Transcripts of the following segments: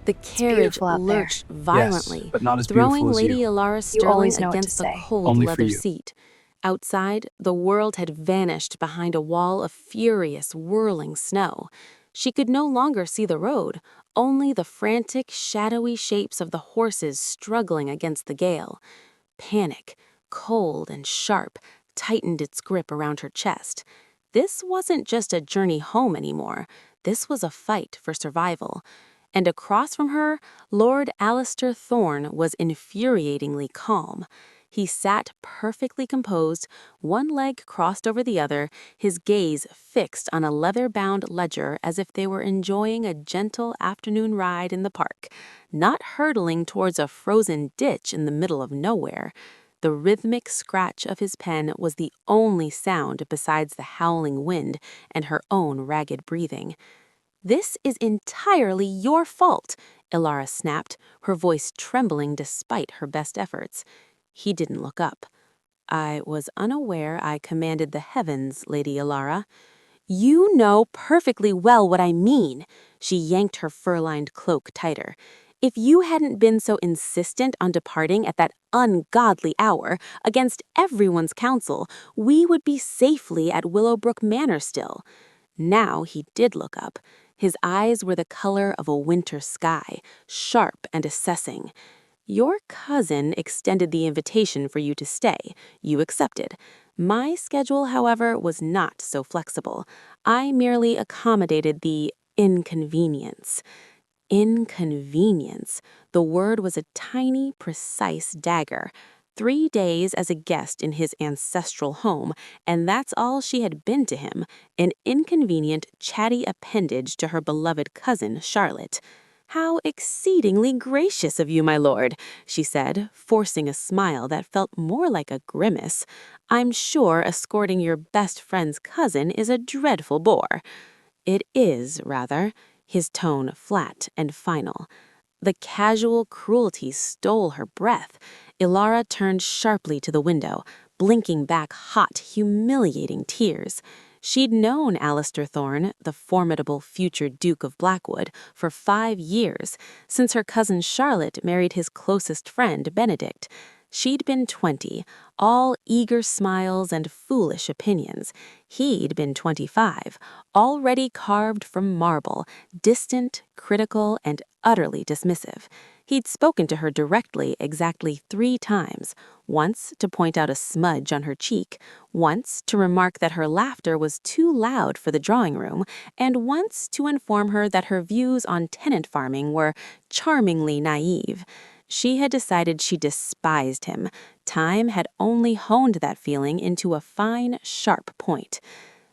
The It's carriage beautiful out there. lurched Yes, violently, but not as throwing beautiful as Lady you. Alara You Sterling always know what to against the say. cold Only for leather you. seat. Outside, the world had vanished behind a wall of furious, whirling snow. She could no longer see the road, only the frantic, shadowy shapes of the horses struggling against the gale. Panic, cold and sharp, tightened its grip around her chest. This wasn't just a journey home anymore. This was a fight for survival. And across from her, Lord Alistair Thorne was infuriatingly calm. He sat perfectly composed, one leg crossed over the other, his gaze fixed on a leather-bound ledger as if they were enjoying a gentle afternoon ride in the park, not hurtling towards a frozen ditch in the middle of nowhere. The rhythmic scratch of his pen was the only sound besides the howling wind and her own ragged breathing. "This is entirely your fault," Ilara snapped, her voice trembling despite her best efforts. He didn't look up. "I was unaware I commanded the heavens, Lady Ilara." "You know perfectly well what I mean." She yanked her fur-lined cloak tighter. "If you hadn't been so insistent on departing at that ungodly hour, against everyone's counsel, we would be safely at Willowbrook Manor still." Now he did look up. His eyes were the color of a winter sky, sharp and assessing. "Your cousin extended the invitation for you to stay. You accepted. My schedule, however, was not so flexible. I merely accommodated the inconvenience." Inconvenience. The word was a tiny, precise dagger. 3 days as a guest in his ancestral home, and that's all she had been to him, an inconvenient, chatty appendage to her beloved cousin, Charlotte. "How exceedingly gracious of you, my lord," she said, forcing a smile that felt more like a grimace. "I'm sure escorting your best friend's cousin is a dreadful bore." "It is, rather," his tone flat and final. The casual cruelty stole her breath. Ilara turned sharply to the window, blinking back hot, humiliating tears. She'd known Alistair Thorne, the formidable future Duke of Blackwood, for 5 years, since her cousin Charlotte married his closest friend, Benedict. She'd been 20, all eager smiles and foolish opinions. He'd been 25, already carved from marble, distant, critical, and utterly dismissive. He'd spoken to her directly exactly 3 times, once to point out a smudge on her cheek, once to remark that her laughter was too loud for the drawing room, and once to inform her that her views on tenant farming were charmingly naive. She had decided she despised him. Time had only honed that feeling into a fine, sharp point.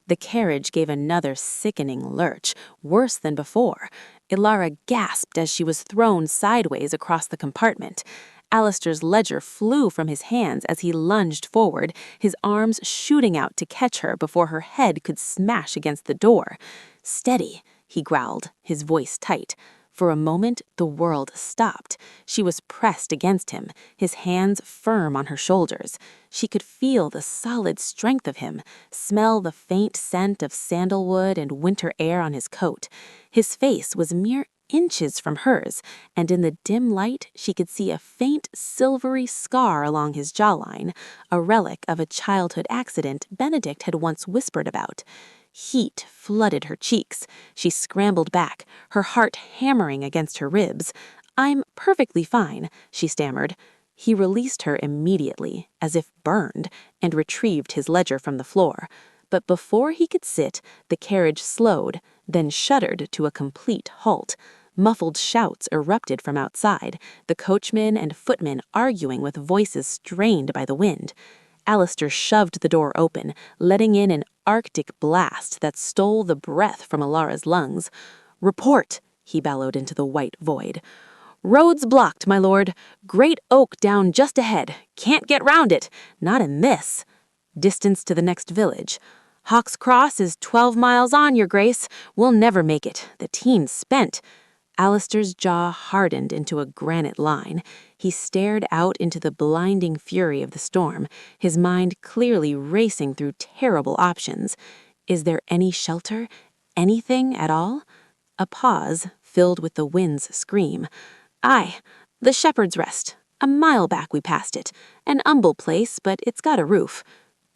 The carriage gave another sickening lurch, worse than before. Ilara gasped as she was thrown sideways across the compartment. Alistair's ledger flew from his hands as he lunged forward, his arms shooting out to catch her before her head could smash against the door. "Steady," he growled, his voice tight. For a moment, the world stopped. She was pressed against him, his hands firm on her shoulders. She could feel the solid strength of him, smell the faint scent of sandalwood and winter air on his coat. His face was mere inches from hers, and in the dim light she could see a faint silvery scar along his jawline, a relic of a childhood accident Benedict had once whispered about. Heat flooded her cheeks. She scrambled back, her heart hammering against her ribs. "I'm perfectly fine," she stammered. He released her immediately, as if burned, and retrieved his ledger from the floor. But before he could sit, the carriage slowed, then shuddered to a complete halt. Muffled shouts erupted from outside, the coachman and footman arguing with voices strained by the wind. Alistair shoved the door open, letting in an arctic blast that stole the breath from Ilara's lungs. "Report!" he bellowed into the white void. "Road's blocked, my lord. Great oak down just ahead. Can't get round it. Not in this." "Distance to the next village." "Hawk's Cross is 12 miles on, your grace. We'll never make it. The team's spent." Alistair's jaw hardened into a granite line. He stared out into the blinding fury of the storm, his mind clearly racing through terrible options. Is there any shelter? Anything at all? A pause, filled with the wind's scream. "Aye, the Shepherd's Rest. A mile back we passed it. An humble place, but it's got a roof.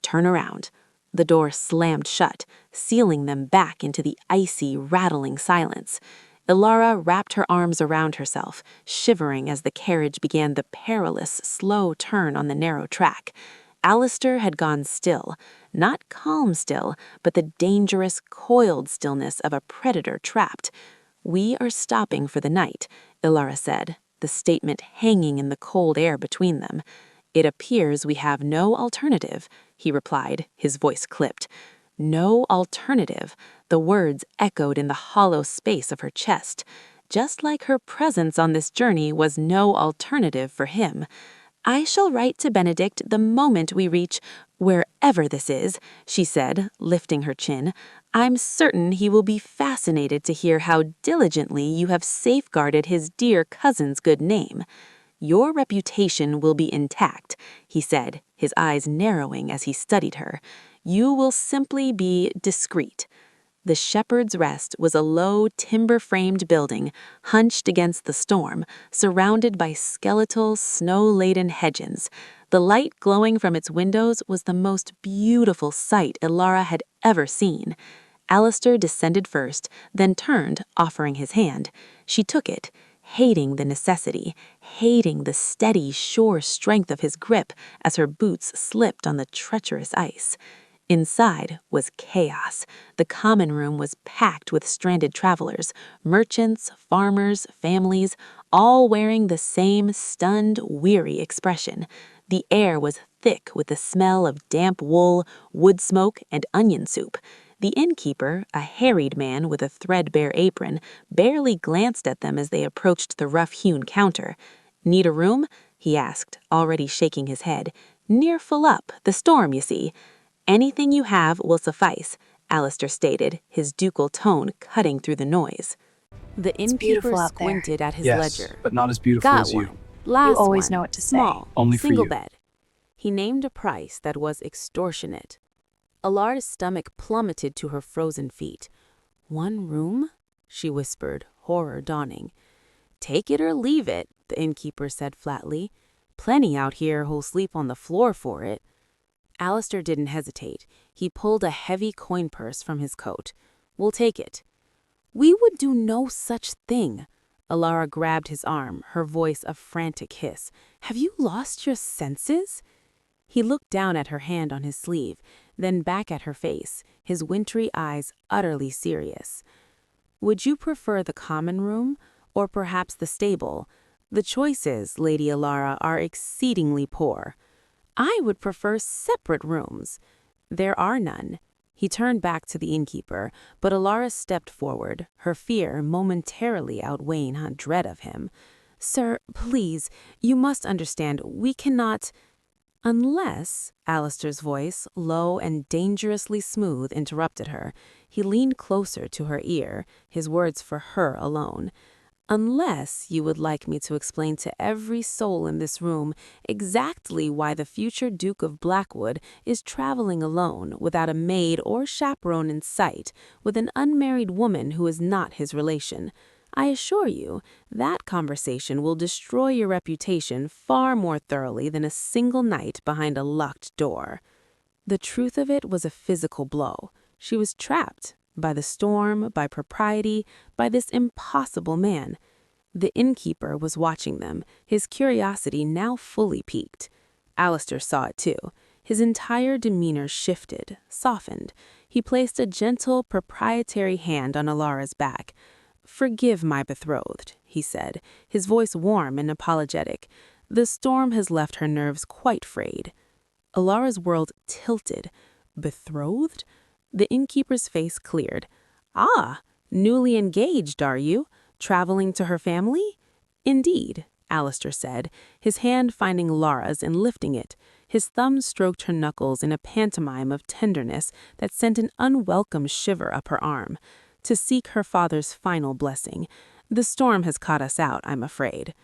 Turn around." The door slammed shut, sealing them back into the icy, rattling silence. Ilara wrapped her arms around herself, shivering as the carriage began the perilous, slow turn on the narrow track. Alistair had gone still, not calm still, but the dangerous, coiled stillness of a predator trapped. "We are stopping for the night," Ilara said, the statement hanging in the cold air between them. "It appears we have no alternative," he replied, his voice clipped. No alternative. The words echoed in the hollow space of her chest. Just like her presence on this journey was no alternative for him. "I shall write to Benedict the moment we reach wherever this is," she said, lifting her chin. "I'm certain he will be fascinated to hear how diligently you have safeguarded his dear cousin's good name." "Your reputation will be intact," he said, his eyes narrowing as he studied her. "You will simply be discreet." The Shepherd's Rest was a low, timber-framed building, hunched against the storm, surrounded by skeletal, snow-laden hedges. The light glowing from its windows was the most beautiful sight Ilara had ever seen. Alistair descended first, then turned, offering his hand. She took it, hating the necessity, hating the steady, sure strength of his grip as her boots slipped on the treacherous ice. Inside was chaos. The common room was packed with stranded travelers, merchants, farmers, families, all wearing the same stunned, weary expression. The air was thick with the smell of damp wool, wood smoke, and onion soup. The innkeeper, a harried man with a threadbare apron, barely glanced at them as they approached the rough-hewn counter. "Need a room?" he asked, already shaking his head. "Near full up, the storm, you see." "Anything you have will suffice," Alistair stated, his ducal tone cutting through the noise. The innkeeper squinted at his ledger. But not as beautiful "Got as you. one. Last You always one. know what to say. Small. Only for Single you. bed." He named a price that was extortionate. Alara's stomach plummeted to her frozen feet. "1 room?" she whispered, horror dawning. "Take it or leave it," the innkeeper said flatly. "Plenty out here who'll sleep on the floor for it." Alistair didn't hesitate. He pulled a heavy coin purse from his coat. "We'll take it." "We would do no such thing." Ilara grabbed his arm, her voice a frantic hiss. "Have you lost your senses?" He looked down at her hand on his sleeve, then back at her face, his wintry eyes utterly serious. "Would you prefer the common room, or perhaps the stable? The choices, Lady Ilara, are exceedingly poor." "I would prefer separate rooms." "There are none." He turned back to the innkeeper, but Ilara stepped forward, her fear momentarily outweighing her dread of him. "Sir, please, you must understand, we cannot—" "Unless," Alistair's voice, low and dangerously smooth, interrupted her. He leaned closer to her ear, his words for her alone. "Unless you would like me to explain to every soul in this room exactly why the future Duke of Blackwood is traveling alone, without a maid or chaperone in sight, with an unmarried woman who is not his relation. I assure you, that conversation will destroy your reputation far more thoroughly than a single night behind a locked door." The truth of it was a physical blow. She was trapped. By the storm, by propriety, by this impossible man. The innkeeper was watching them, his curiosity now fully piqued. Alistair saw it too. His entire demeanor shifted, softened. He placed a gentle, proprietary hand on Ilara's back. "Forgive my betrothed," he said, his voice warm and apologetic. "The storm has left her nerves quite frayed." Ilara's world tilted. Betrothed? The innkeeper's face cleared. "Ah, newly engaged, are you? Traveling to her family?" "Indeed," Alistair said, his hand finding Lara's and lifting it. His thumb stroked her knuckles in a pantomime of tenderness that sent an unwelcome shiver up her arm. "To seek her father's final blessing. The storm has caught us out, I'm afraid."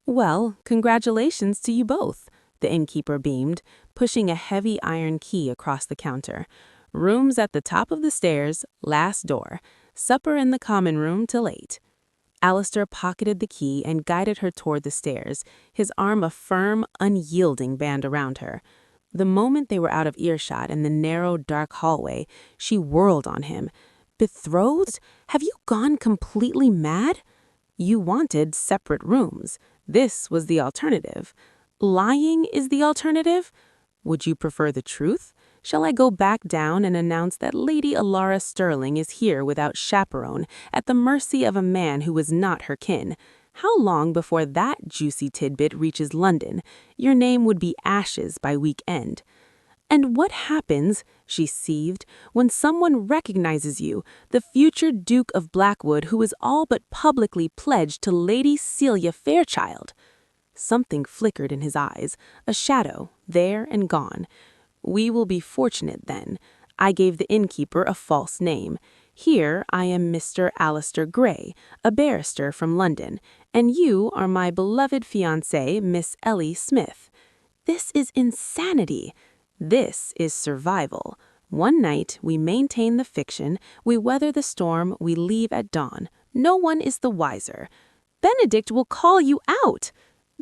"Well, congratulations to you both," the innkeeper beamed, pushing a heavy iron key across the counter. "Rooms at the top of the stairs, last door. Supper in the common room till 8." Alistair pocketed the key and guided her toward the stairs, his arm a firm, unyielding band around her. The moment they were out of earshot in the narrow, dark hallway, she whirled on him. "Betrothed? Have you gone completely mad? You wanted separate rooms. This was the alternative. Lying is the alternative? Would you prefer the truth? Shall I go back down and announce that Lady Alara Sterling is here without chaperone, at the mercy of a man who was not her kin? How long before that juicy tidbit reaches London? Your name would be ashes by week end. And what happens," she seethed, "when someone recognizes you, the future Duke of Blackwood who is all but publicly pledged to Lady Celia Fairchild?" Something flickered in his eyes, a shadow, there and gone. "We will be fortunate, then. I gave the innkeeper a false name. Here I am Mr. Alistair Gray, a barrister from London, and you are my beloved fiancée, Miss Ellie Smith. This is insanity. This is survival. One night we maintain the fiction, we weather the storm, we leave at dawn. No one is the wiser. Benedict will call you out.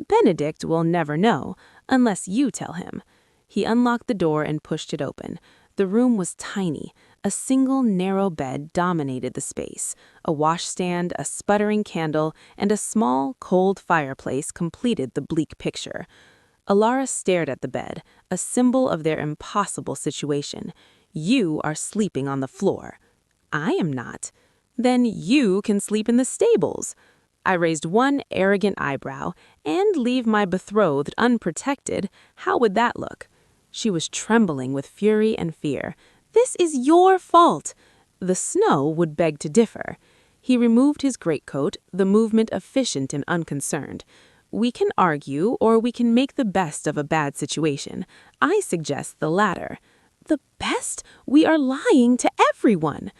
Benedict will never know, unless you tell him." He unlocked the door and pushed it open. The room was tiny. A single narrow bed dominated the space. A washstand, a sputtering candle, and a small, cold fireplace completed the bleak picture. Alara stared at the bed, a symbol of their impossible situation. "You are sleeping on the floor." "I am not." "Then you can sleep in the stables." I raised one arrogant eyebrow. "And leave my betrothed unprotected. How would that look?" She was trembling with fury and fear. "This is your fault." The snow would beg to differ. He removed his greatcoat, the movement efficient and unconcerned. "We can argue, or we can make the best of a bad situation. I suggest the latter." "The best? We are lying to everyone."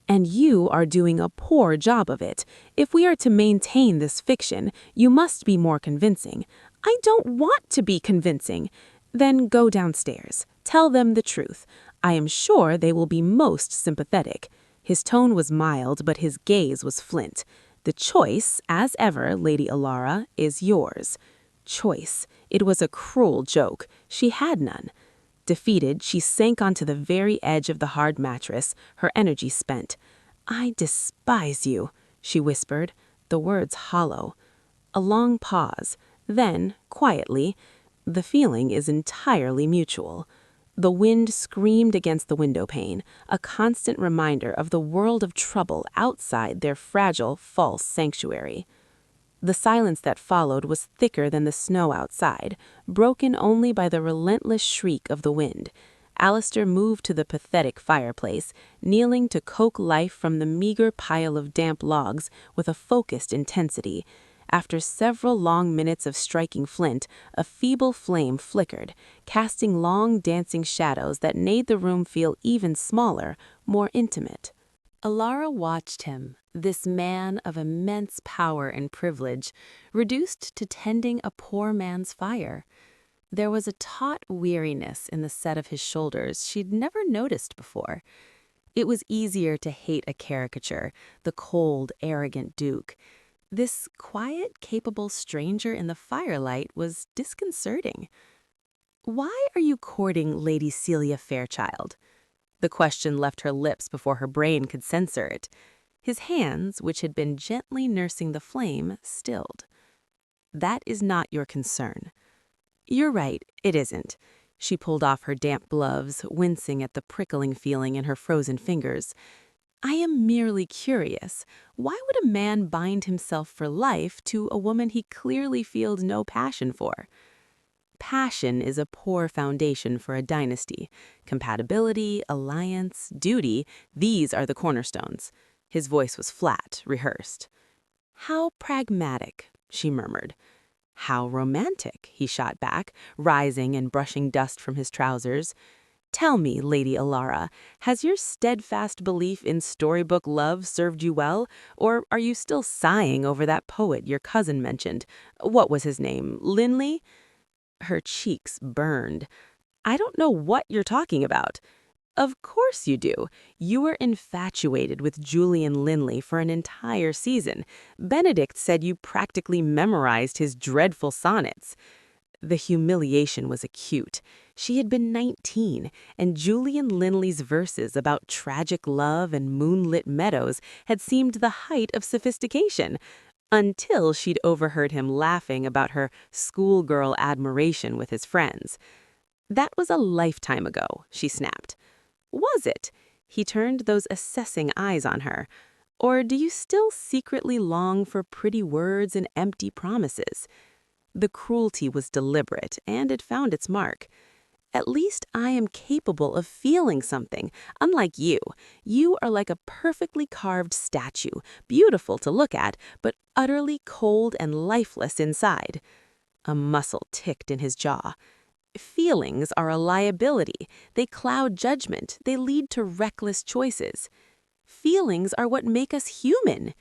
"And you are doing a poor job of it. If we are to maintain this fiction, you must be more convincing." "I don't want to be convincing." "Then go downstairs. Tell them the truth. I am sure they will be most sympathetic." His tone was mild, but his gaze was flint. "The choice, as ever, Lady Alara, is yours." Choice. It was a cruel joke. She had none. Defeated, she sank onto the very edge of the hard mattress, her energy spent. "I despise you," she whispered, the words hollow. A long pause. Then, quietly, "The feeling is entirely mutual." The wind screamed against the windowpane, a constant reminder of the world of trouble outside their fragile, false sanctuary. The silence that followed was thicker than the snow outside, broken only by the relentless shriek of the wind. Alistair moved to the pathetic fireplace, kneeling to coax life from the meager pile of damp logs with a focused intensity. After several long minutes of striking flint, a feeble flame flickered, casting long dancing shadows that made the room feel even smaller, more intimate. Alara watched him, this man of immense power and privilege, reduced to tending a poor man's fire. There was a taut weariness in the set of his shoulders she'd never noticed before. It was easier to hate a caricature, the cold, arrogant Duke. This quiet, capable stranger in the firelight was disconcerting. "Why are you courting Lady Celia Fairchild?" The question left her lips before her brain could censor it. His hands, which had been gently nursing the flame, stilled. "That is not your concern." "You're right, it isn't." She pulled off her damp gloves, wincing at the prickling feeling in her frozen fingers. "I am merely curious. Why would a man bind himself for life to a woman he clearly feels no passion for?" Passion is a poor foundation for a dynasty. Compatibility, alliance, duty, these are the cornerstones. His voice was flat, rehearsed. "How pragmatic," she murmured. "How romantic," he shot back, rising and brushing dust from his trousers. "Tell me, Lady Alara, has your steadfast belief in storybook love served you well, or are you still sighing over that poet your cousin mentioned? What was his name? Linley?" Her cheeks burned. "I don't know what you're talking about." Of course you do. You were infatuated with Julian Linley for an entire season. Benedict said you practically memorized his dreadful sonnets. The humiliation was acute. She had been 19, and Julian Linley's verses about tragic love and moonlit meadows had seemed the height of sophistication, until she'd overheard him laughing about her schoolgirl admiration with his friends. That was a lifetime ago, she snapped. Was it? He turned those assessing eyes on her. Or do you still secretly long for pretty words and empty promises? The cruelty was deliberate, and it found its mark. At least I am capable of feeling something, unlike you. You are like a perfectly carved statue, beautiful to look at, but utterly cold and lifeless inside. A muscle ticked in his jaw. Feelings are a liability. They cloud judgment. They lead to reckless choices. Feelings are what make us human.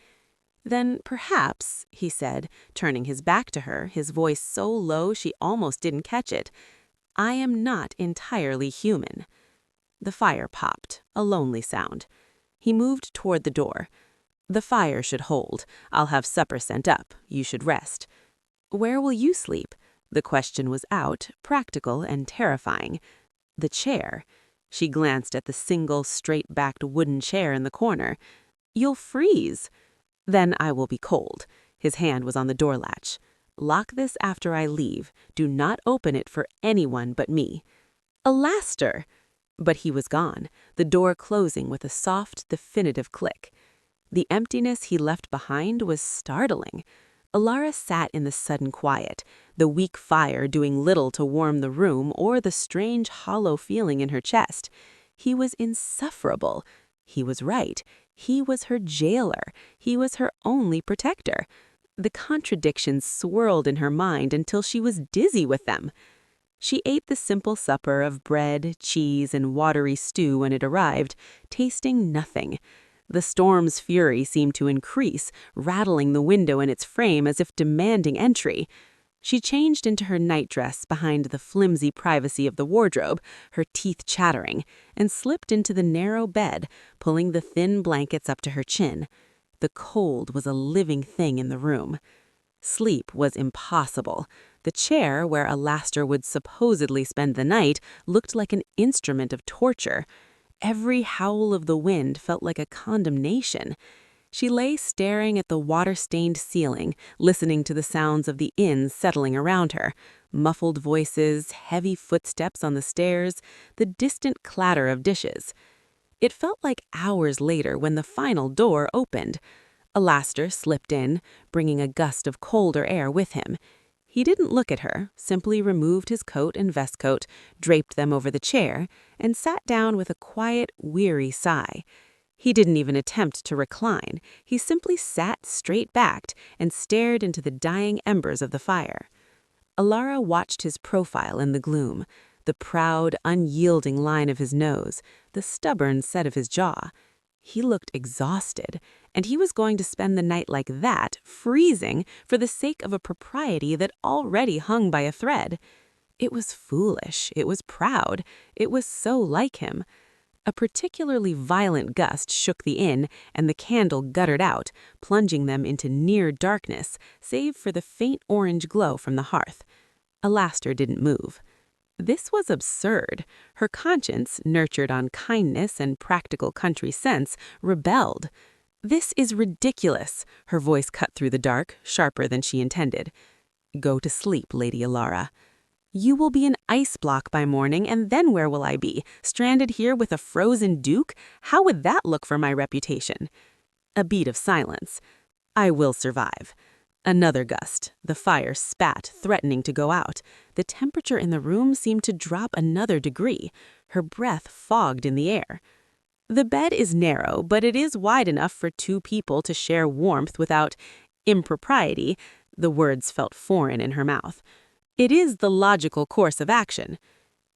Then perhaps, he said, turning his back to her, his voice so low she almost didn't catch it, I am not entirely human. The fire popped, a lonely sound. He moved toward the door. The fire should hold. I'll have supper sent up. You should rest. Where will you sleep? The question was out, practical and terrifying. The chair. She glanced at the single, straight-backed wooden chair in the corner. You'll freeze. Then I will be cold. His hand was on the door latch. Lock this after I leave. Do not open it for anyone but me. Alastair! But he was gone, the door closing with a soft, definitive click. The emptiness he left behind was startling. Alara sat in the sudden quiet, the weak fire doing little to warm the room or the strange hollow feeling in her chest. He was insufferable. He was right. He was her jailer. He was her only protector. The contradictions swirled in her mind until she was dizzy with them. She ate the simple supper of bread, cheese, and watery stew when it arrived, tasting nothing. The storm's fury seemed to increase, rattling the window in its frame as if demanding entry. She changed into her nightdress behind the flimsy privacy of the wardrobe, her teeth chattering, and slipped into the narrow bed, pulling the thin blankets up to her chin. The cold was a living thing in the room. Sleep was impossible. The chair where Alastair would supposedly spend the night looked like an instrument of torture. Every howl of the wind felt like a condemnation. She lay staring at the water-stained ceiling, listening to the sounds of the inn settling around her. Muffled voices, heavy footsteps on the stairs, the distant clatter of dishes. It felt like hours later when the final door opened. Alastair slipped in, bringing a gust of colder air with him. He didn't look at her, simply removed his coat and vestcoat, draped them over the chair, and sat down with a quiet, weary sigh. He didn't even attempt to recline. He simply sat straight-backed and stared into the dying embers of the fire. Alara watched his profile in the gloom, the proud, unyielding line of his nose, the stubborn set of his jaw. He looked exhausted, and he was going to spend the night like that, freezing, for the sake of a propriety that already hung by a thread. It was foolish, it was proud, it was so like him. A particularly violent gust shook the inn, and the candle guttered out, plunging them into near darkness, save for the faint orange glow from the hearth. Alastair didn't move. This was absurd. Her conscience, nurtured on kindness and practical country sense, rebelled. This is ridiculous, her voice cut through the dark, sharper than she intended. Go to sleep, Lady Alara. You will be an ice block by morning, and then where will I be? Stranded here with a frozen duke? How would that look for my reputation? A beat of silence. I will survive. Another gust. The fire spat, threatening to go out. The temperature in the room seemed to drop another degree. Her breath fogged in the air. The bed is narrow, but it is wide enough for two people to share warmth without impropriety. The words felt foreign in her mouth. It is the logical course of action.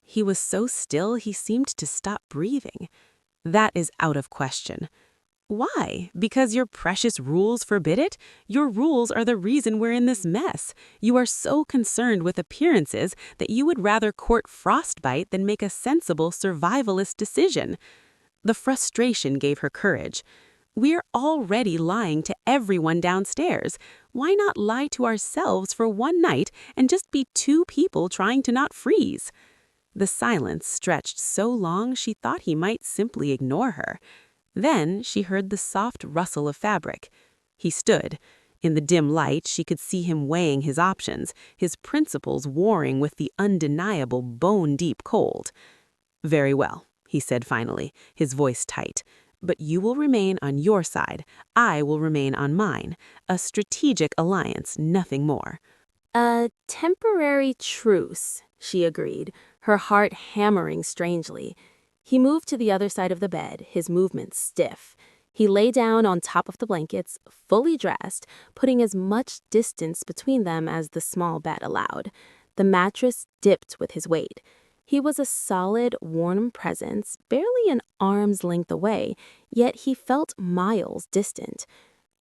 He was so still he seemed to stop breathing. That is out of question. Why? Because your precious rules forbid it? Your rules are the reason we're in this mess. You are so concerned with appearances that you would rather court frostbite than make a sensible survivalist decision. The frustration gave her courage. We're already lying to everyone downstairs. Why not lie to ourselves for one night and just be two people trying to not freeze? The silence stretched so long she thought he might simply ignore her. Then she heard the soft rustle of fabric. He stood. In the dim light, she could see him weighing his options, his principles warring with the undeniable bone-deep cold. "Very well," he said finally, his voice tight. "But you will remain on your side. I will remain on mine. A strategic alliance, nothing more." "A temporary truce," she agreed, her heart hammering strangely. He moved to the other side of the bed, his movements stiff. He lay down on top of the blankets, fully dressed, putting as much distance between them as the small bed allowed. The mattress dipped with his weight. He was a solid, warm presence, barely an arm's length away, yet he felt miles distant.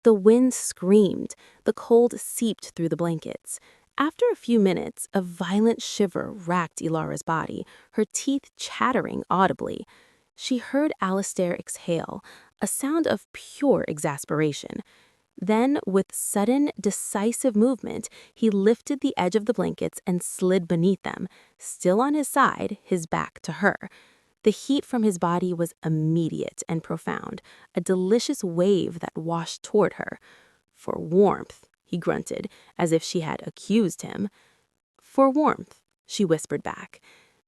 The wind screamed, the cold seeped through the blankets. After a few minutes, a violent shiver racked Ilara's body, her teeth chattering audibly. She heard Alistair exhale, a sound of pure exasperation. Then, with sudden, decisive movement, he lifted the edge of the blankets and slid beneath them, still on his side, his back to her. The heat from his body was immediate and profound, a delicious wave that washed toward her. "For warmth," he grunted, as if she had accused him. "For warmth," she whispered back.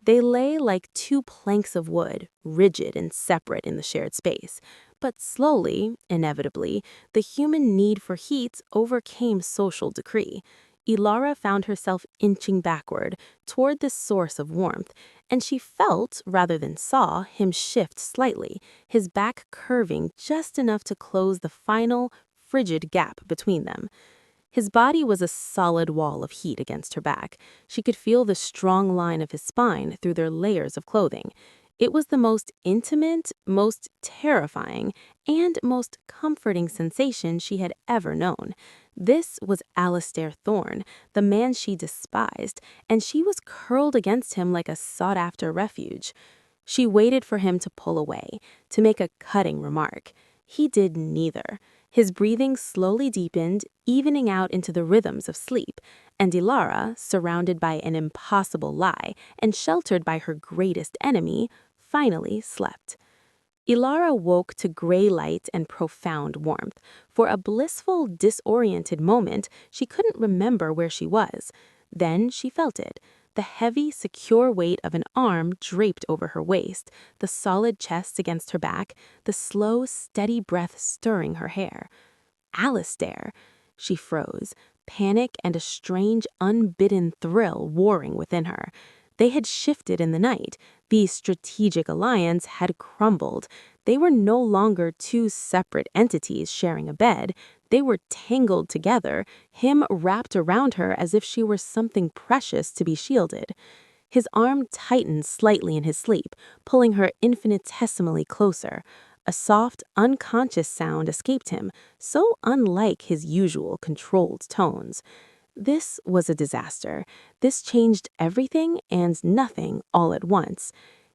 They lay like two planks of wood, rigid and separate in the shared space. But slowly, inevitably, the human need for heat overcame social decree. Ilara found herself inching backward toward this source of warmth, and she felt, rather than saw, him shift slightly, his back curving just enough to close the final, frigid gap between them. His body was a solid wall of heat against her back. She could feel the strong line of his spine through their layers of clothing. It was the most intimate, most terrifying, and most comforting sensation she had ever known. This was Alistair Thorne, the man she despised, and she was curled against him like a sought-after refuge. She waited for him to pull away, to make a cutting remark. He did neither. His breathing slowly deepened, evening out into the rhythms of sleep, and Ilara, surrounded by an impossible lie and sheltered by her greatest enemy, finally slept. Ilara woke to gray light and profound warmth. For a blissful, disoriented moment, she couldn't remember where she was. Then she felt it. The heavy, secure weight of an arm draped over her waist, the solid chest against her back, the slow, steady breath stirring her hair. Alistair! She froze, panic and a strange, unbidden thrill warring within her. They had shifted in the night. The strategic alliance had crumbled. They were no longer two separate entities sharing a bed. They were tangled together, him wrapped around her as if she were something precious to be shielded. His arm tightened slightly in his sleep, pulling her infinitesimally closer. A soft, unconscious sound escaped him, so unlike his usual controlled tones. This was a disaster. This changed everything and nothing all at once.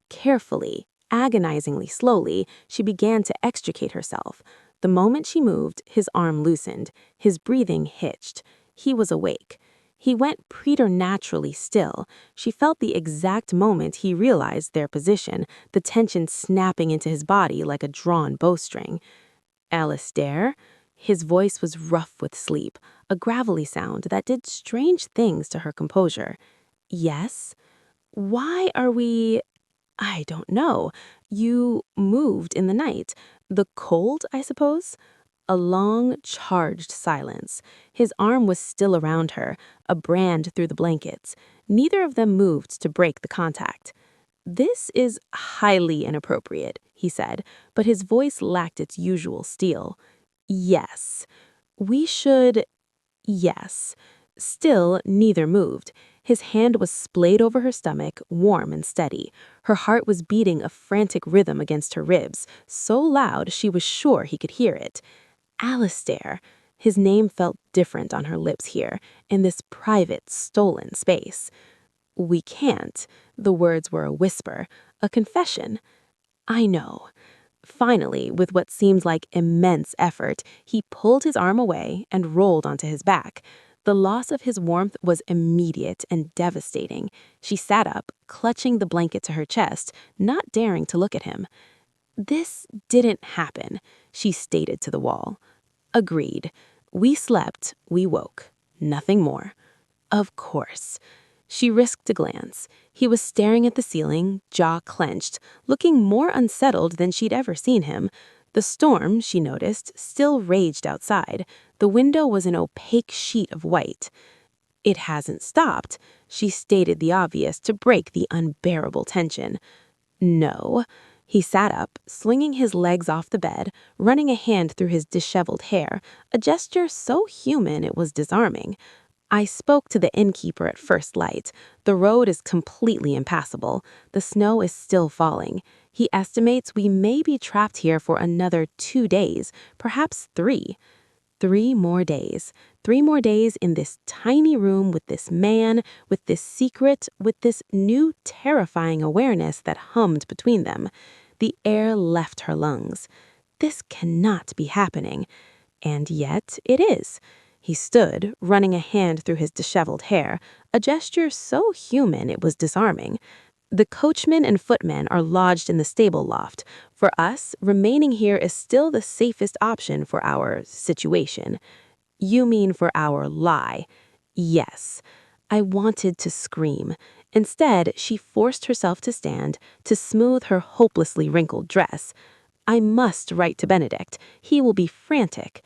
Carefully, agonizingly slowly, she began to extricate herself. The moment she moved, his arm loosened. His breathing hitched. He was awake. He went preternaturally still. She felt the exact moment he realized their position, the tension snapping into his body like a drawn bowstring. "Alistair?" His voice was rough with sleep, a gravelly sound that did strange things to her composure. "Yes? Why are we—" "I don't know. You moved in the night. The cold, I suppose?" A long, charged silence. His arm was still around her, a brand through the blankets. Neither of them moved to break the contact. "This is highly inappropriate," he said, but his voice lacked its usual steel. "Yes. We should—" "Yes." Still, neither moved. His hand was splayed over her stomach, warm and steady. Her heart was beating a frantic rhythm against her ribs, so loud she was sure he could hear it. Alistair. His name felt different on her lips here, in this private, stolen space. We can't. The words were a whisper, a confession. I know. Finally, with what seemed like immense effort, he pulled his arm away and rolled onto his back. The loss of his warmth was immediate and devastating. She sat up, clutching the blanket to her chest, not daring to look at him. This didn't happen, she stated to the wall. Agreed. We slept, we woke. Nothing more. Of course. She risked a glance. He was staring at the ceiling, jaw clenched, looking more unsettled than she'd ever seen him. The storm, she noticed, still raged outside. The window was an opaque sheet of white. It hasn't stopped, she stated the obvious to break the unbearable tension. No. He sat up, swinging his legs off the bed, running a hand through his disheveled hair, a gesture so human it was disarming. I spoke to the innkeeper at first light. The road is completely impassable. The snow is still falling. He estimates we may be trapped here for another 2 days, perhaps 3. 3 more days. 3 more days in this tiny room with this man, with this secret, with this new terrifying awareness that hummed between them. The air left her lungs. This cannot be happening. And yet it is. He stood, running a hand through his disheveled hair, a gesture so human it was disarming. The coachman and footmen are lodged in the stable loft. For us, remaining here is still the safest option for our situation. You mean for our lie. Yes. I wanted to scream. Instead, she forced herself to stand, to smooth her hopelessly wrinkled dress. I must write to Benedict. He will be frantic.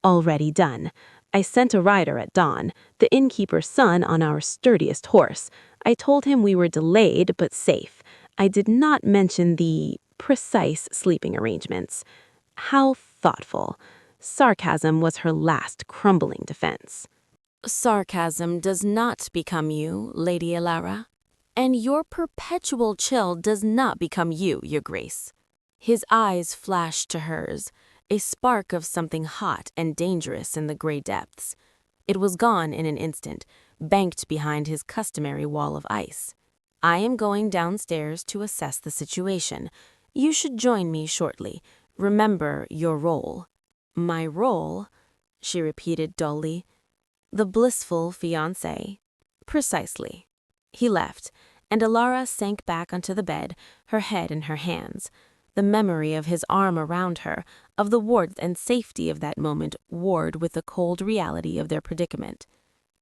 Already done. I sent a rider at dawn, the innkeeper's son on our sturdiest horse. I told him we were delayed but safe. I did not mention the precise sleeping arrangements. How thoughtful. Sarcasm was her last crumbling defense. Sarcasm does not become you, Lady Elara, and your perpetual chill does not become you, Your Grace. His eyes flashed to hers, a spark of something hot and dangerous in the gray depths. It was gone in an instant, banked behind his customary wall of ice. I am going downstairs to assess the situation. You should join me shortly. Remember your role. My role? She repeated dully. The blissful fiancé. Precisely. He left, and Elara sank back onto the bed, her head in her hands. The memory of his arm around her, of the warmth and safety of that moment, warred with the cold reality of their predicament.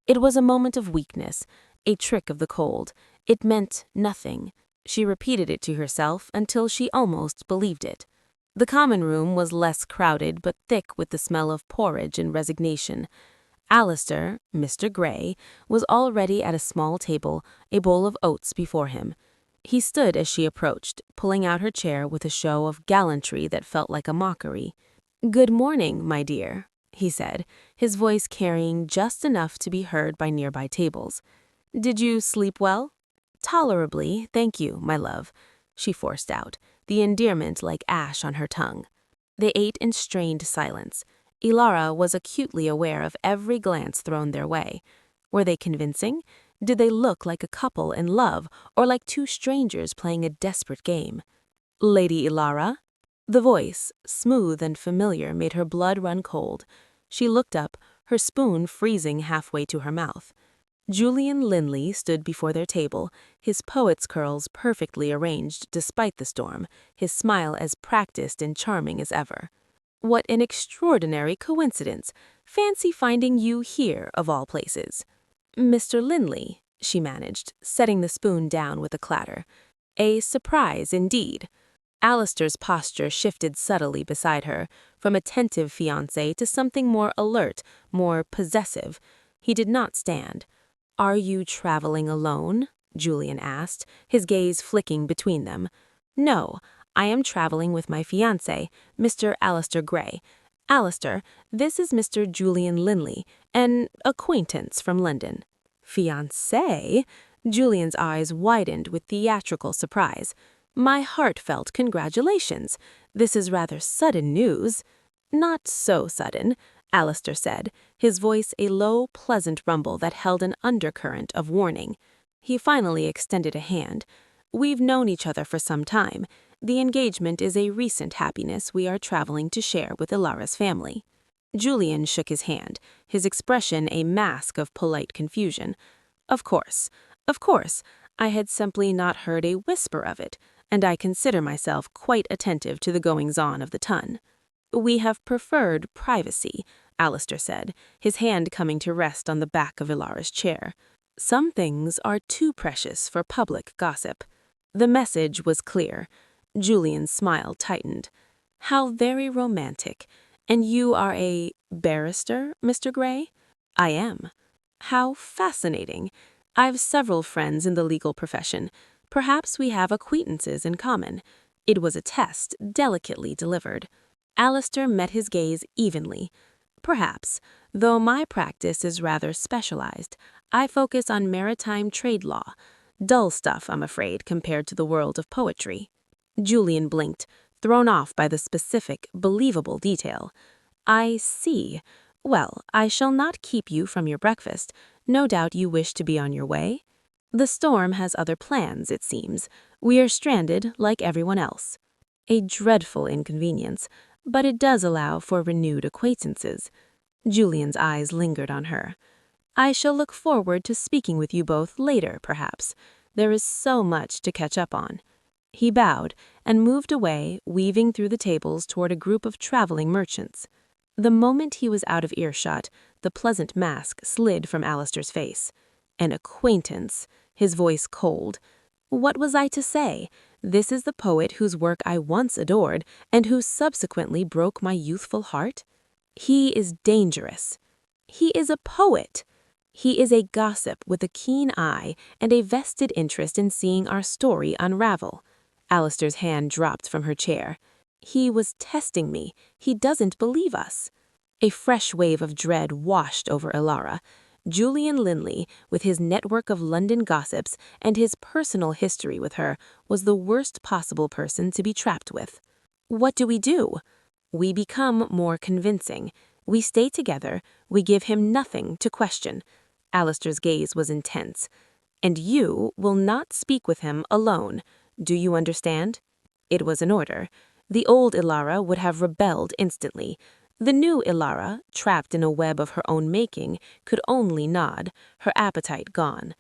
It was a moment of weakness, a trick of the cold. It meant nothing. She repeated it to herself until she almost believed it. The common room was less crowded but thick with the smell of porridge and resignation. Alistair, Mr. Gray, was already at a small table, a bowl of oats before him. He stood as she approached, pulling out her chair with a show of gallantry that felt like a mockery. "Good morning, my dear," he said, his voice carrying just enough to be heard by nearby tables. "Did you sleep well?" "Tolerably, thank you, my love," she forced out, the endearment like ash on her tongue. They ate in strained silence. Elara was acutely aware of every glance thrown their way. Were they convincing? Did they look like a couple in love, or like two strangers playing a desperate game? "Lady Elara?" The voice, smooth and familiar, made her blood run cold. She looked up, her spoon freezing halfway to her mouth. Julian Linley stood before their table, his poet's curls perfectly arranged despite the storm, his smile as practiced and charming as ever. "What an extraordinary coincidence! Fancy finding you here, of all places." "Mr. Linley," she managed, setting the spoon down with a clatter. "A surprise, indeed." Alistair's posture shifted subtly beside her, from attentive fiancé to something more alert, more possessive. He did not stand. "Are you traveling alone?" Julian asked, his gaze flicking between them. "No, I am traveling with my fiancé, Mr. Alistair Gray. Alistair, this is Mr. Julian Linley, an acquaintance from London." Fiancé? Julian's eyes widened with theatrical surprise. My heartfelt congratulations. This is rather sudden news. Not so sudden, Alistair said, his voice a low, pleasant rumble that held an undercurrent of warning. He finally extended a hand. We've known each other for some time. The engagement is a recent happiness we are traveling to share with Ilara's family. Julian shook his hand, his expression a mask of polite confusion. Of course, I had simply not heard a whisper of it, and I consider myself quite attentive to the goings-on of the ton. We have preferred privacy, Alistair said, his hand coming to rest on the back of Ilara's chair. Some things are too precious for public gossip. The message was clear. Julian's smile tightened. How very romantic. And you are a barrister, Mr. Gray? I am. How fascinating. I've several friends in the legal profession. Perhaps we have acquaintances in common. It was a test, delicately delivered. Alistair met his gaze evenly. Perhaps, though my practice is rather specialized. I focus on maritime trade law. Dull stuff, I'm afraid, compared to the world of poetry. Julian blinked, thrown off by the specific, believable detail. I see. Well, I shall not keep you from your breakfast. No doubt you wish to be on your way. The storm has other plans, it seems. We are stranded like everyone else. A dreadful inconvenience, but it does allow for renewed acquaintances. Julian's eyes lingered on her. I shall look forward to speaking with you both later, perhaps. There is so much to catch up on. He bowed and moved away, weaving through the tables toward a group of traveling merchants. The moment he was out of earshot, the pleasant mask slid from Alistair's face. An acquaintance, his voice cold. What was I to say? This is the poet whose work I once adored and who subsequently broke my youthful heart? He is dangerous. He is a poet. He is a gossip with a keen eye and a vested interest in seeing our story unravel. Alistair's hand dropped from her chair. He was testing me. He doesn't believe us. A fresh wave of dread washed over Ilara. Julian Linley, with his network of London gossips and his personal history with her, was the worst possible person to be trapped with. What do? We become more convincing. We stay together. We give him nothing to question. Alistair's gaze was intense. And you will not speak with him alone. Do you understand? It was an order. The old Ilara would have rebelled instantly. The new Ilara, trapped in a web of her own making, could only nod, her appetite gone.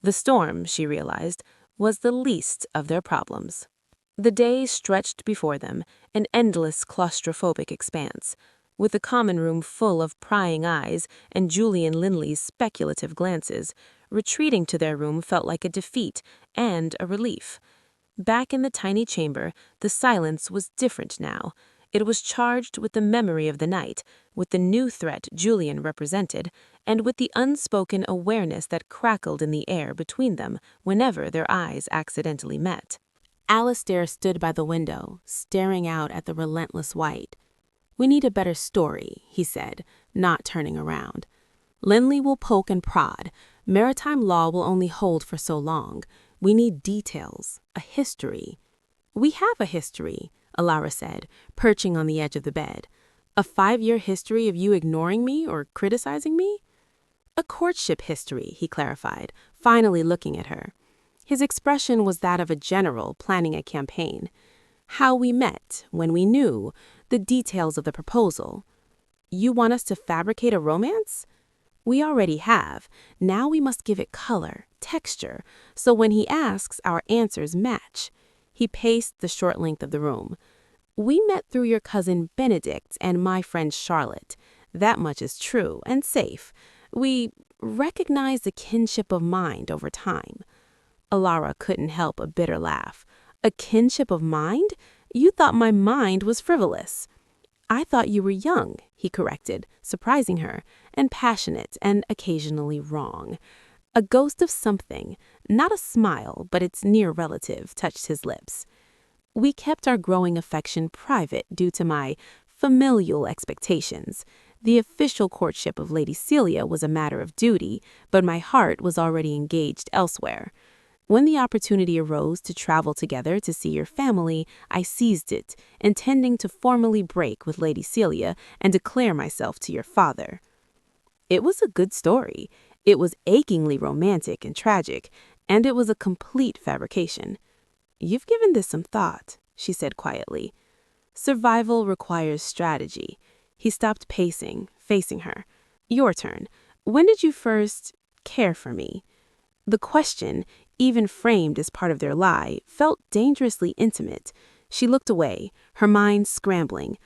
The storm, she realized, was the least of their problems. The day stretched before them, an endless claustrophobic expanse. With the common room full of prying eyes and Julian Linley's speculative glances, retreating to their room felt like a defeat and a relief. Back in the tiny chamber, the silence was different now. It was charged with the memory of the night, with the new threat Julian represented, and with the unspoken awareness that crackled in the air between them whenever their eyes accidentally met. Alistair stood by the window, staring out at the relentless white. We need a better story, he said, not turning around. Linley will poke and prod. Maritime law will only hold for so long. We need details, a history. We have a history, Ilara said, perching on the edge of the bed. A 5-year history of you ignoring me or criticizing me? A courtship history, he clarified, finally looking at her. His expression was that of a general planning a campaign. How we met, when we knew, the details of the proposal. You want us to fabricate a romance? We already have. Now we must give it color, texture, so when he asks, our answers match. He paced the short length of the room. We met through your cousin Benedict and my friend Charlotte. That much is true and safe. We recognize the kinship of mind over time. Ilara couldn't help a bitter laugh. A kinship of mind? You thought my mind was frivolous. I thought you were young, he corrected, surprising her, and passionate and occasionally wrong. A ghost of something, not a smile, but its near relative, touched his lips. We kept our growing affection private due to my familial expectations. The official courtship of Lady Celia was a matter of duty, but my heart was already engaged elsewhere. When the opportunity arose to travel together to see your family, I seized it, intending to formally break with Lady Celia and declare myself to your father. It was a good story. It was achingly romantic and tragic, and it was a complete fabrication. You've given this some thought, she said quietly. Survival requires strategy. He stopped pacing, facing her. Your turn. When did you first care for me? The question, even framed as part of their lie, felt dangerously intimate. She looked away, her mind scrambling.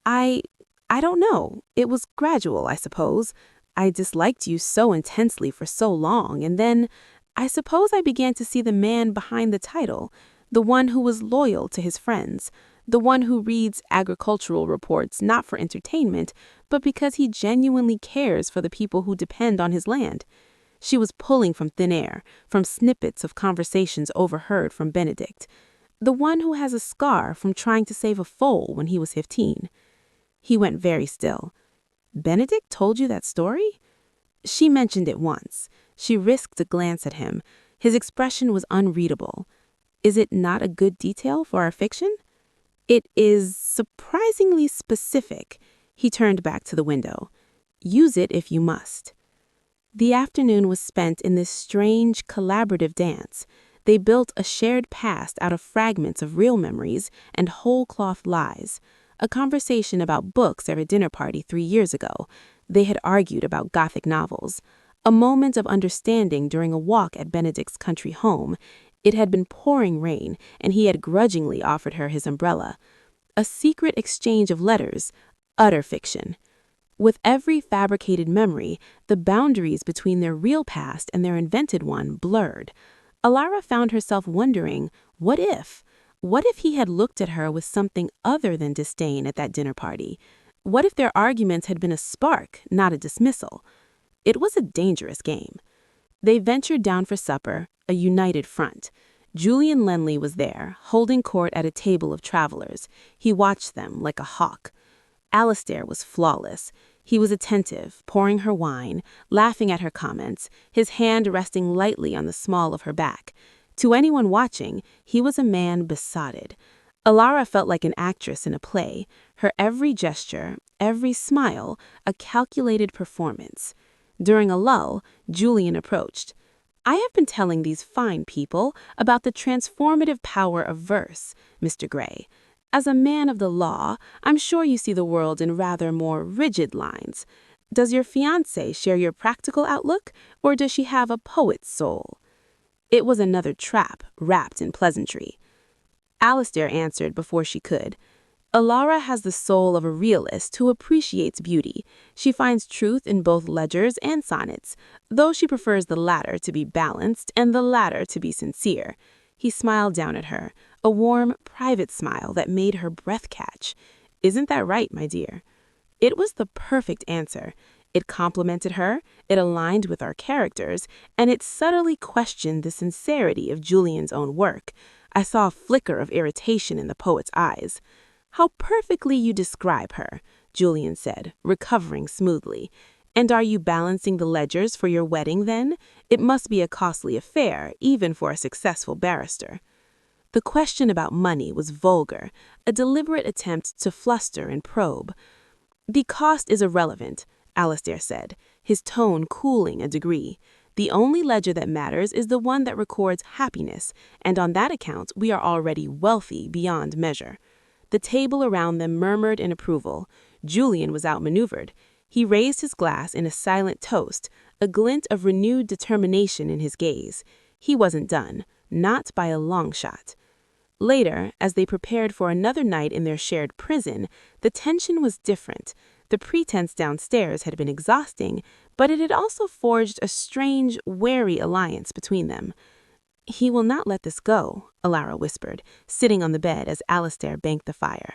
I don't know. It was gradual, I suppose. I disliked you so intensely for so long, and then I suppose I began to see the man behind the title, the one who was loyal to his friends, the one who reads agricultural reports not for entertainment, but because he genuinely cares for the people who depend on his land. She was pulling from thin air, from snippets of conversations overheard from Benedict, the one who has a scar from trying to save a foal when he was 15. He went very still. Benedict told you that story? She mentioned it once. She risked a glance at him. His expression was unreadable. Is it not a good detail for our fiction? It is surprisingly specific. He turned back to the window. Use it if you must. The afternoon was spent in this strange, collaborative dance. They built a shared past out of fragments of real memories and whole-cloth lies. A conversation about books at a dinner party 3 years ago. They had argued about Gothic novels. A moment of understanding during a walk at Benedict's country home. It had been pouring rain, and he had grudgingly offered her his umbrella. A secret exchange of letters. Utter fiction. With every fabricated memory, the boundaries between their real past and their invented one blurred. Alara found herself wondering, what if? What if he had looked at her with something other than disdain at that dinner party? What if their arguments had been a spark, not a dismissal? It was a dangerous game. They ventured down for supper, a united front. Julian Lenley was there, holding court at a table of travelers. He watched them like a hawk. Alistair was flawless. He was attentive, pouring her wine, laughing at her comments, his hand resting lightly on the small of her back. To anyone watching, he was a man besotted. Alara felt like an actress in a play, her every gesture, every smile, a calculated performance. During a lull, Julian approached. I have been telling these fine people about the transformative power of verse, Mr. Gray. As a man of the law, I'm sure you see the world in rather more rigid lines. Does your fiancée share your practical outlook, or does she have a poet's soul? It was another trap, wrapped in pleasantry. Alistair answered before she could. Alara has the soul of a realist who appreciates beauty. She finds truth in both ledgers and sonnets, though she prefers the latter to be balanced and the latter to be sincere. He smiled down at her, a warm, private smile that made her breath catch. Isn't that right, my dear? It was the perfect answer. It complimented her, it aligned with our characters, and it subtly questioned the sincerity of Julian's own work. I saw a flicker of irritation in the poet's eyes. How perfectly you describe her, Julian said, recovering smoothly. And are you balancing the ledgers for your wedding, then? It must be a costly affair, even for a successful barrister. The question about money was vulgar, a deliberate attempt to fluster and probe. The cost is irrelevant, Alistair said, his tone cooling a degree. The only ledger that matters is the one that records happiness, and on that account we are already wealthy beyond measure. The table around them murmured in approval. Julian was outmaneuvered. He raised his glass in a silent toast, a glint of renewed determination in his gaze. He wasn't done, not by a long shot. Later, as they prepared for another night in their shared prison, the tension was different. The pretense downstairs had been exhausting, but it had also forged a strange, wary alliance between them. He will not let this go, Alara whispered, sitting on the bed as Alistair banked the fire.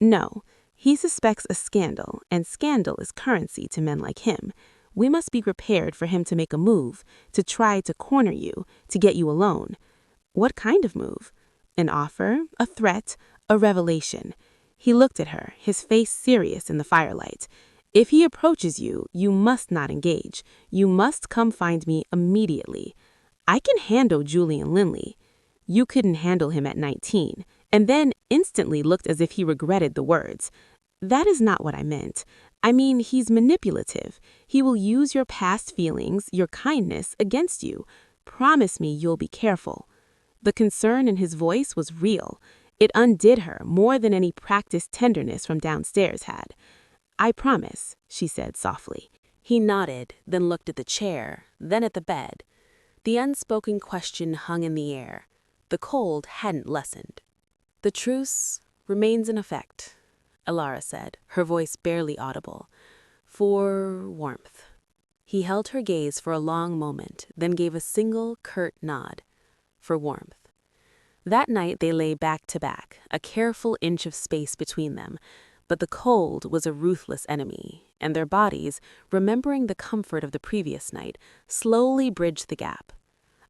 No, he suspects a scandal, and scandal is currency to men like him. We must be prepared for him to make a move, to try to corner you, to get you alone. What kind of move? An offer, a threat, a revelation. He looked at her, his face serious in the firelight. If he approaches you, you must not engage. You must come find me immediately. I can handle Julian Linley. You couldn't handle him at 19, and then instantly looked as if he regretted the words. That is not what I meant. I mean, he's manipulative. He will use your past feelings, your kindness, against you. Promise me you'll be careful. The concern in his voice was real. It undid her more than any practiced tenderness from downstairs had. I promise, she said softly. He nodded, then looked at the chair, then at the bed. The unspoken question hung in the air. The cold hadn't lessened. The truce remains in effect, Alara said, her voice barely audible. For warmth. He held her gaze for a long moment, then gave a single, curt nod. For warmth. That night they lay back to back, a careful inch of space between them. But the cold was a ruthless enemy, and their bodies, remembering the comfort of the previous night, slowly bridged the gap.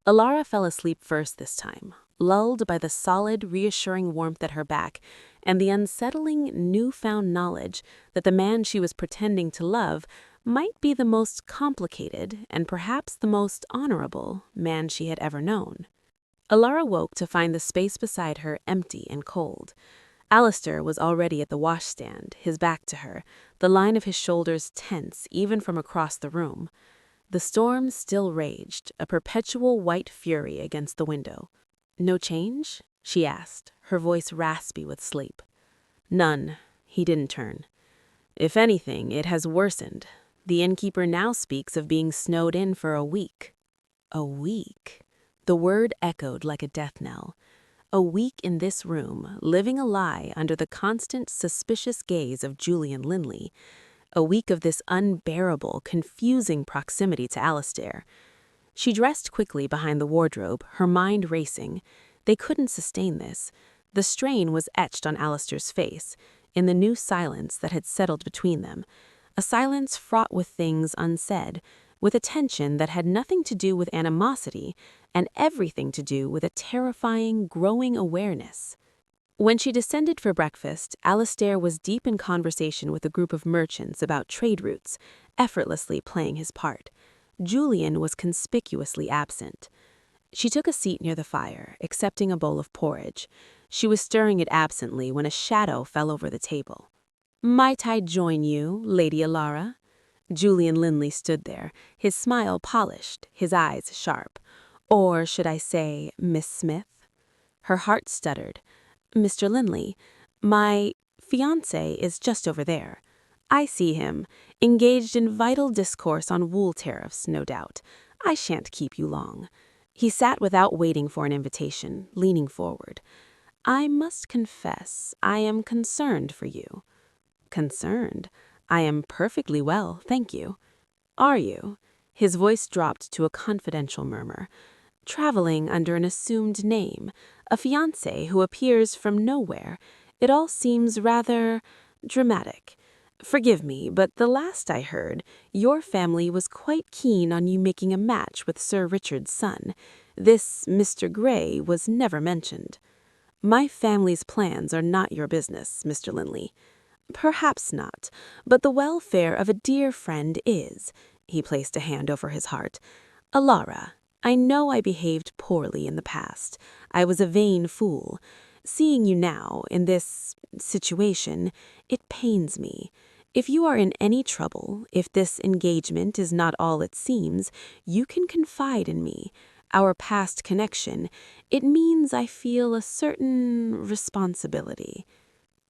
Alara fell asleep first this time, lulled by the solid, reassuring warmth at her back and the unsettling, newfound knowledge that the man she was pretending to love might be the most complicated and perhaps the most honorable man she had ever known. Alara woke to find the space beside her empty and cold. Alistair was already at the washstand, his back to her, the line of his shoulders tense even from across the room. The storm still raged, a perpetual white fury against the window. "No change?" she asked, her voice raspy with sleep. "None." He didn't turn. "If anything, it has worsened. The innkeeper now speaks of being snowed in for a week." A week. The word echoed like a death knell. A week in this room, living a lie under the constant, suspicious gaze of Julian Linley. A week of this unbearable, confusing proximity to Alistair. She dressed quickly behind the wardrobe, her mind racing. They couldn't sustain this. The strain was etched on Alistair's face, in the new silence that had settled between them. A silence fraught with things unsaid, with a tension that had nothing to do with animosity and everything to do with a terrifying, growing awareness. When she descended for breakfast, Alistair was deep in conversation with a group of merchants about trade routes, effortlessly playing his part. Julian was conspicuously absent. She took a seat near the fire, accepting a bowl of porridge. She was stirring it absently when a shadow fell over the table. "Might I join you, Lady Alara?" Julian Linley stood there, his smile polished, his eyes sharp. "Or should I say, Miss Smith?" Her heart stuttered. "Mr. Linley, my fiancé is just over there. I see him, engaged in vital discourse on wool tariffs, no doubt. I shan't keep you long." He sat without waiting for an invitation, leaning forward. "I must confess, I am concerned for you." "Concerned? I am perfectly well, thank you." "Are you?" His voice dropped to a confidential murmur. "Traveling under an assumed name, a fiancé who appears from nowhere. It all seems rather dramatic. Forgive me, but the last I heard, your family was quite keen on you making a match with Sir Richard's son. This Mr. Grey was never mentioned." "My family's plans are not your business, Mr. Linley." "Perhaps not, but the welfare of a dear friend is." He placed a hand over his heart. "Alara, I know I behaved poorly in the past. I was a vain fool. Seeing you now, in this situation, it pains me. If you are in any trouble, if this engagement is not all it seems, you can confide in me. Our past connection, it means I feel a certain responsibility."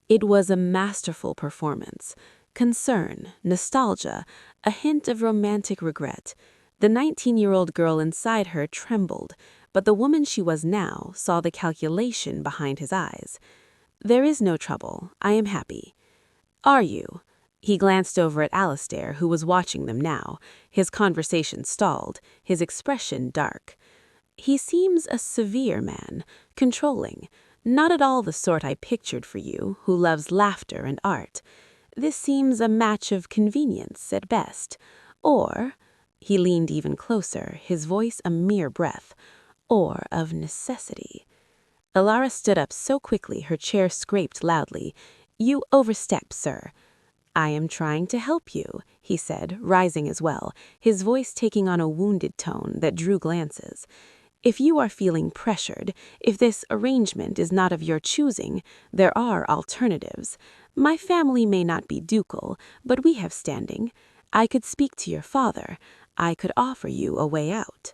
It was a masterful performance. Concern, nostalgia, a hint of romantic regret. The 19-year-old girl inside her trembled, but the woman she was now saw the calculation behind his eyes. "There is no trouble. I am happy." "Are you?" He glanced over at Alistair, who was watching them now, his conversation stalled, his expression dark. "He seems a severe man, controlling. Not at all the sort I pictured for you, who loves laughter and art. This seems a match of convenience at best. Or," he leaned even closer, his voice a mere breath, "or of necessity." Alara stood up so quickly her chair scraped loudly. "You overstep, sir." I am trying to help you, he said, rising as well, his voice taking on a wounded tone that drew glances. If you are feeling pressured, if this arrangement is not of your choosing, there are alternatives. My family may not be ducal, but we have standing. I could speak to your father. I could offer you a way out.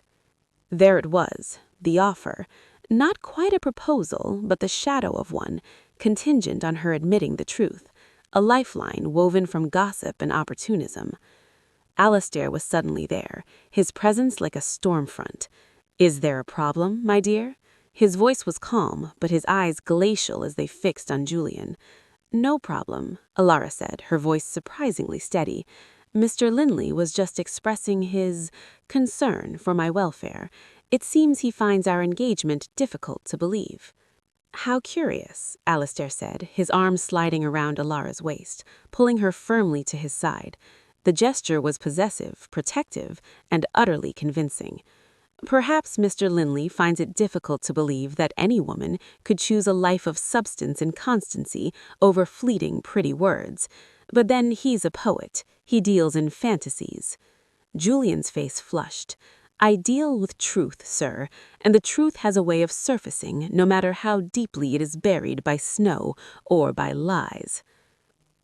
There it was, the offer. Not quite a proposal, but the shadow of one, contingent on her admitting the truth. A lifeline woven from gossip and opportunism. Alistair was suddenly there, his presence like a storm front. Is there a problem, my dear? His voice was calm, but his eyes glacial as they fixed on Julian. No problem, Alara said, her voice surprisingly steady. Mr. Linley was just expressing his concern for my welfare. It seems he finds our engagement difficult to believe. How curious, Alistair said, his arm sliding around Alara's waist, pulling her firmly to his side. The gesture was possessive, protective, and utterly convincing. Perhaps Mr. Linley finds it difficult to believe that any woman could choose a life of substance and constancy over fleeting pretty words. But then he's a poet. He deals in fantasies. Julian's face flushed. I deal with truth, sir, and the truth has a way of surfacing no matter how deeply it is buried by snow or by lies.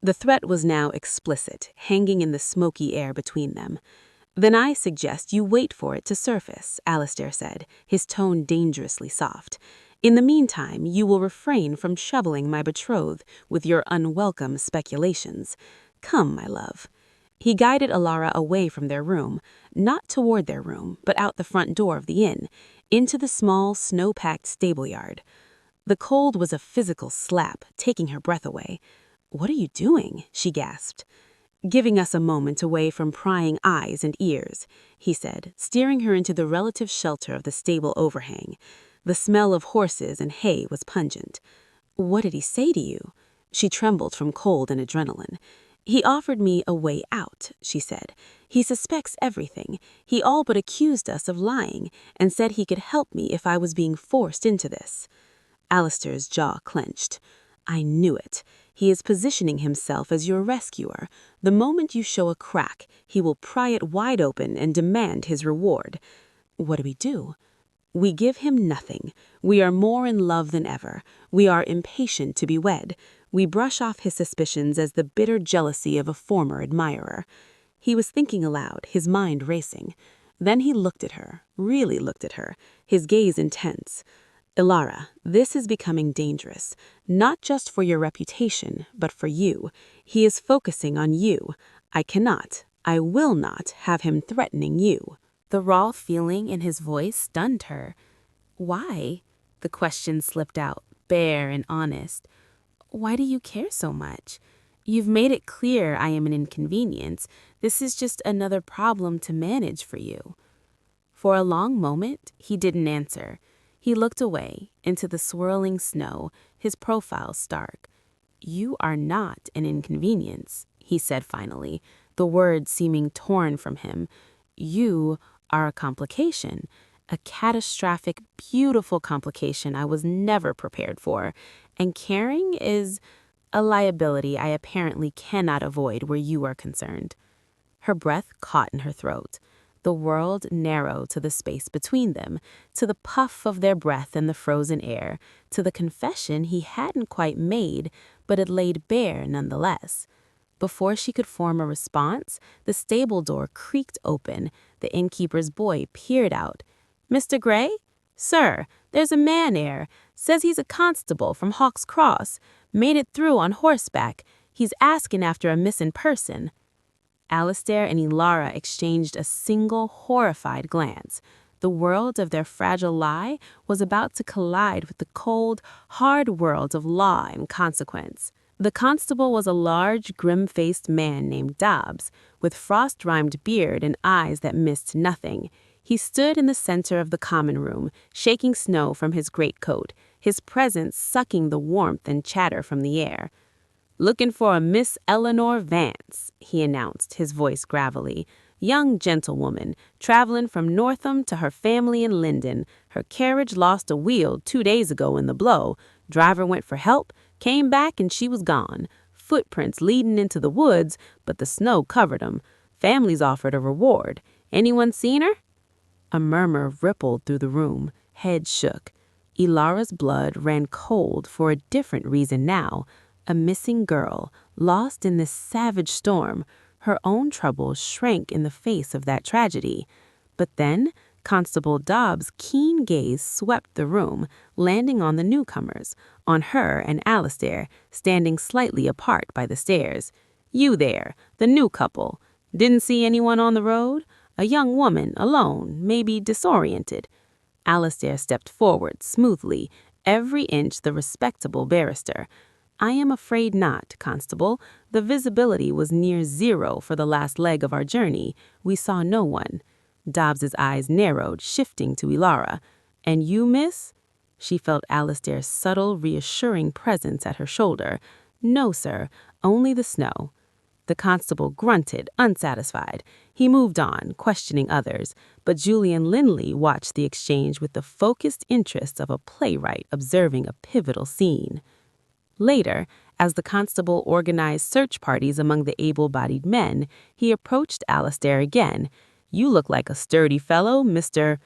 The threat was now explicit, hanging in the smoky air between them. Then I suggest you wait for it to surface, Alistair said, his tone dangerously soft. In the meantime, you will refrain from shoveling my betrothed with your unwelcome speculations. Come, my love. He guided Alara away from their room, not toward their room, but out the front door of the inn, into the small, snow-packed stable-yard. The cold was a physical slap, taking her breath away. What are you doing? She gasped. Giving us a moment away from prying eyes and ears, he said, steering her into the relative shelter of the stable overhang. The smell of horses and hay was pungent. What did he say to you? She trembled from cold and adrenaline. He offered me a way out, she said. He suspects everything. He all but accused us of lying and said he could help me if I was being forced into this. Alistair's jaw clenched. I knew it. He is positioning himself as your rescuer. The moment you show a crack, he will pry it wide open and demand his reward. What do we do? We give him nothing. We are more in love than ever. We are impatient to be wed. We brush off his suspicions as the bitter jealousy of a former admirer. He was thinking aloud, his mind racing. Then he looked at her, really looked at her, his gaze intense. Alara, this is becoming dangerous, not just for your reputation, but for you. He is focusing on you. I will not have him threatening you. The raw feeling in his voice stunned her. Why? The question slipped out, bare and honest. Why do you care so much? You've made it clear I am an inconvenience. This is just another problem to manage for you. For a long moment, he didn't answer. He looked away, into the swirling snow, his profile stark. You are not an inconvenience, he said finally, the words seeming torn from him. You are a complication, a catastrophic, beautiful complication I was never prepared for, and caring is a liability I apparently cannot avoid where you are concerned. Her breath caught in her throat. The world narrowed to the space between them, to the puff of their breath in the frozen air, to the confession he hadn't quite made, but had laid bare nonetheless. Before she could form a response, the stable door creaked open. The innkeeper's boy peered out. Mr. Gray? Sir, there's a man here. Says he's a constable from Hawk's Cross. Made it through on horseback. He's asking after a missing person. Alistair and Alara exchanged a single horrified glance. The world of their fragile lie was about to collide with the cold, hard world of law and consequence. The constable was a large, grim-faced man named Dobbs, with frost-rimed beard and eyes that missed nothing. He stood in the center of the common room, shaking snow from his greatcoat, his presence sucking the warmth and chatter from the air. "Looking for a Miss Eleanor Vance," he announced, his voice gravelly. "Young gentlewoman, traveling from Northam to her family in Linden. Her carriage lost a wheel 2 days ago in the blow. Driver went for help, came back and she was gone. footprints leading into the woods, but the snow covered 'em. Families offered a reward. Anyone seen her?" A murmur rippled through the room. Heads shook. Ilara's blood ran cold for a different reason now. A missing girl, lost in this savage storm. Her own troubles shrank in the face of that tragedy. But then, Constable Dobbs' keen gaze swept the room, landing on the newcomers, on her and Alistair, standing slightly apart by the stairs. "You there, the new couple. Didn't see anyone on the road? A young woman, alone, maybe disoriented." Alistair stepped forward smoothly, every inch the respectable barrister. "I am afraid not, Constable. The visibility was near zero for the last leg of our journey. We saw no one." Dobbs's eyes narrowed, shifting to Ilara. "And you, miss?" She felt Alistair's subtle, reassuring presence at her shoulder. "No, sir, only the snow." The constable grunted, unsatisfied. He moved on, questioning others, but Julian Linley watched the exchange with the focused interest of a playwright observing a pivotal scene. Later, as the constable organized search parties among the able-bodied men, he approached Alistair again. "You look like a sturdy fellow, Mr.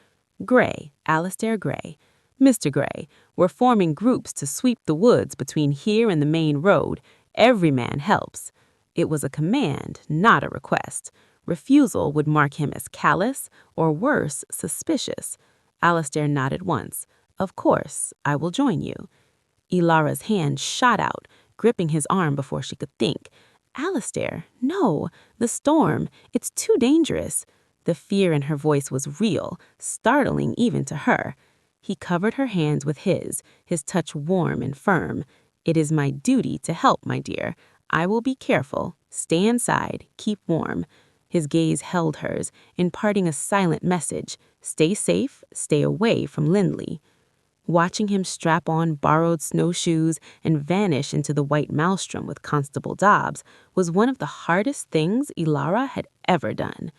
Gray, Alistair Gray. Mr. Gray, we're forming groups to sweep the woods between here and the main road. Every man helps." It was a command, not a request. Refusal would mark him as callous, or worse, suspicious. Alistair nodded once. "Of course, I will join you." Ilara's hand shot out, gripping his arm before she could think. "Alistair, no, the storm, it's too dangerous." The fear in her voice was real, startling even to her. He covered her hands with his touch warm and firm. "It is my duty to help, my dear. I will be careful. Stay inside. Keep warm." His gaze held hers, imparting a silent message. Stay safe. Stay away from Lindley. Watching him strap on borrowed snowshoes and vanish into the white maelstrom with Constable Dobbs was one of the hardest things Ilara had ever done.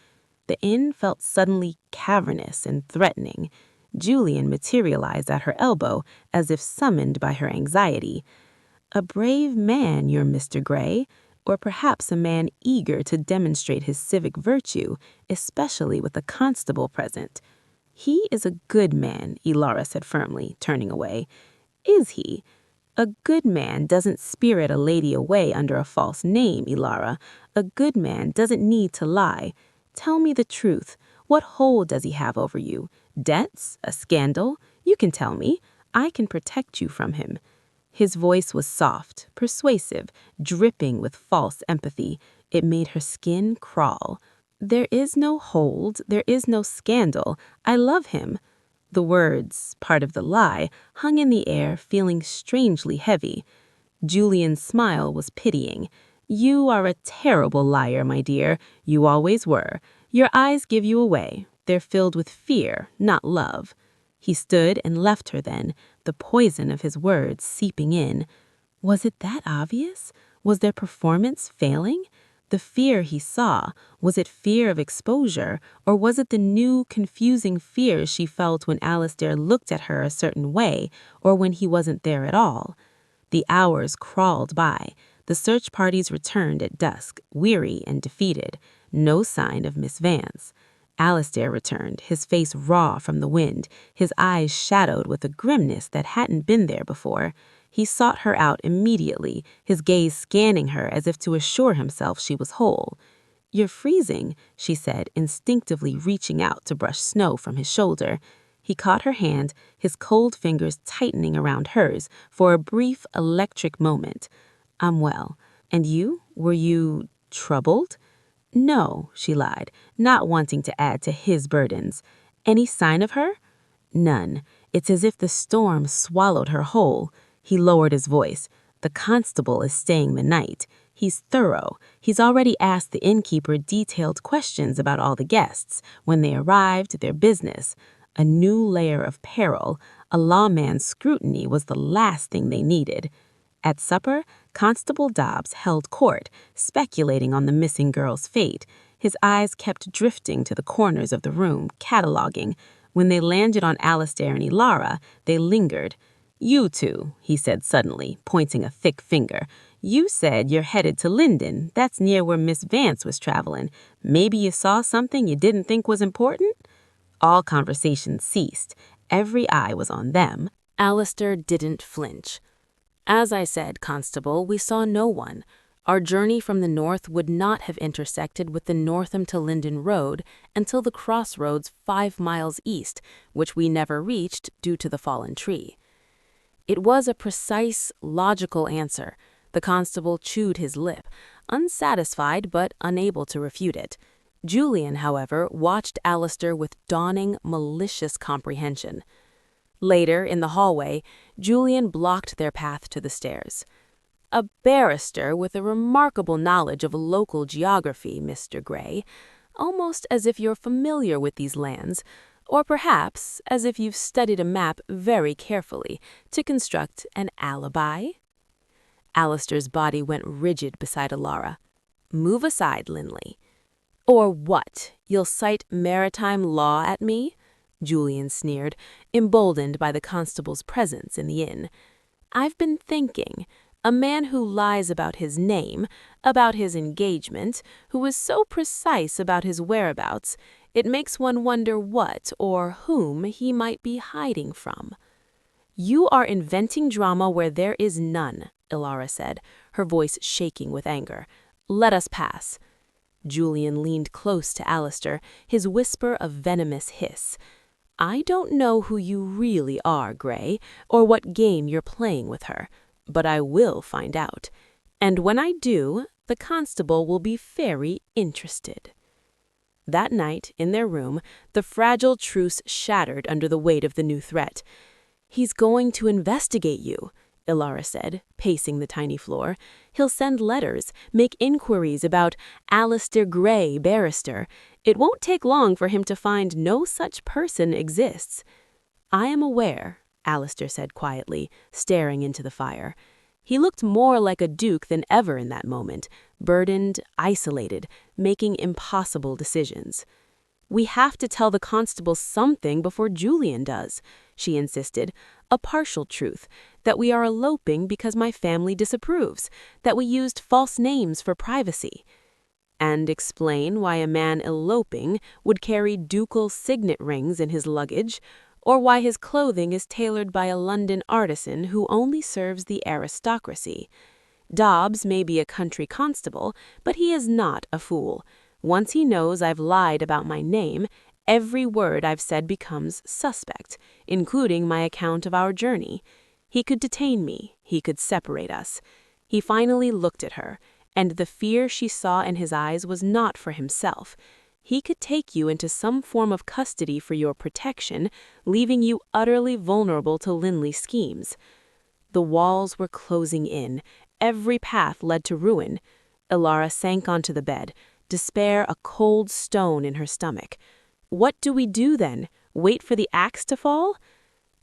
The inn felt suddenly cavernous and threatening. Julian materialized at her elbow as if summoned by her anxiety. "A brave man, your Mr. Gray, or perhaps a man eager to demonstrate his civic virtue, especially with a constable present." "He is a good man," Ilara said firmly, turning away. "Is he?" "A good man doesn't spirit a lady away under a false name, Ilara. A good man doesn't need to lie. Tell me the truth. What hold does he have over you? Debts? A scandal? You can tell me. I can protect you from him." His voice was soft, persuasive, dripping with false empathy. It made her skin crawl. "There is no hold, there is no scandal. I love him." The words, part of the lie, hung in the air, feeling strangely heavy. Julian's smile was pitying. "You are a terrible liar, my dear. You always were. Your eyes give you away. They're filled with fear, not love." He stood and left her then, the poison of his words seeping in. Was it that obvious? Was their performance failing? The fear he saw, was it fear of exposure, or was it the new, confusing fear she felt when Alistair looked at her a certain way, or when he wasn't there at all? The hours crawled by. The search parties returned at dusk, weary and defeated. No sign of Miss Vance. Alistair returned, his face raw from the wind, his eyes shadowed with a grimness that hadn't been there before. He sought her out immediately, his gaze scanning her as if to assure himself she was whole. "You're freezing," she said, instinctively reaching out to brush snow from his shoulder. He caught her hand, his cold fingers tightening around hers for a brief, electric moment. "I'm well. And you? Were you troubled?" "No," she lied, not wanting to add to his burdens. "Any sign of her?" "None. It's as if the storm swallowed her whole." He lowered his voice. "The constable is staying the night. He's thorough. He's already asked the innkeeper detailed questions about all the guests, when they arrived, their business. A new layer of peril, a lawman's scrutiny was the last thing they needed." At supper, Constable Dobbs held court, speculating on the missing girl's fate. His eyes kept drifting to the corners of the room, cataloging. When they landed on Alistair and Ilara, they lingered. "You two," he said suddenly, pointing a thick finger. You said you're headed to Linden. That's near where Miss Vance was traveling. Maybe you saw something you didn't think was important?" All conversation ceased. Every eye was on them. Alistair didn't flinch. "As I said, Constable, we saw no one. Our journey from the north would not have intersected with the Northam to Linden Road until the crossroads 5 miles east, which we never reached due to the fallen tree." It was a precise, logical answer. The constable chewed his lip, unsatisfied but unable to refute it. Julian, however, watched Alistair with dawning, malicious comprehension. Later, in the hallway, Julian blocked their path to the stairs. "A barrister with a remarkable knowledge of local geography, Mr. Gray, almost as if you're familiar with these lands, or perhaps as if you've studied a map very carefully to construct an alibi?" Alistair's body went rigid beside Alara. "Move aside, Linley." "Or what? You'll cite maritime law at me?" Julian sneered, emboldened by the constable's presence in the inn. "I've been thinking. A man who lies about his name, about his engagement, who is so precise about his whereabouts, it makes one wonder what or whom he might be hiding from." "You are inventing drama where there is none," Ilara said, her voice shaking with anger. "Let us pass." Julian leaned close to Alistair, his whisper a venomous hiss. "I don't know who you really are, Gray, or what game you're playing with her, but I will find out. And when I do, the constable will be very interested." That night, in their room, the fragile truce shattered under the weight of the new threat. "He's going to investigate you," Ilara said, pacing the tiny floor. "He'll send letters, make inquiries about Alistair Gray, barrister. It won't take long for him to find no such person exists." "I am aware," Alistair said quietly, staring into the fire. He looked more like a duke than ever in that moment, burdened, isolated, making impossible decisions. "We have to tell the constable something before Julian does," she insisted. "A partial truth, that we are eloping because my family disapproves, that we used false names for privacy." "And explain why a man eloping would carry ducal signet rings in his luggage, or why his clothing is tailored by a London artisan who only serves the aristocracy. Dobbs may be a country constable, but he is not a fool. Once he knows I've lied about my name, every word I've said becomes suspect, including my account of our journey. He could detain me, he could separate us." He finally looked at her, and the fear she saw in his eyes was not for himself. "He could take you into some form of custody for your protection, leaving you utterly vulnerable to Linley's schemes." The walls were closing in. Every path led to ruin. Ilara sank onto the bed, despair a cold stone in her stomach. "What do we do then? Wait for the axe to fall?"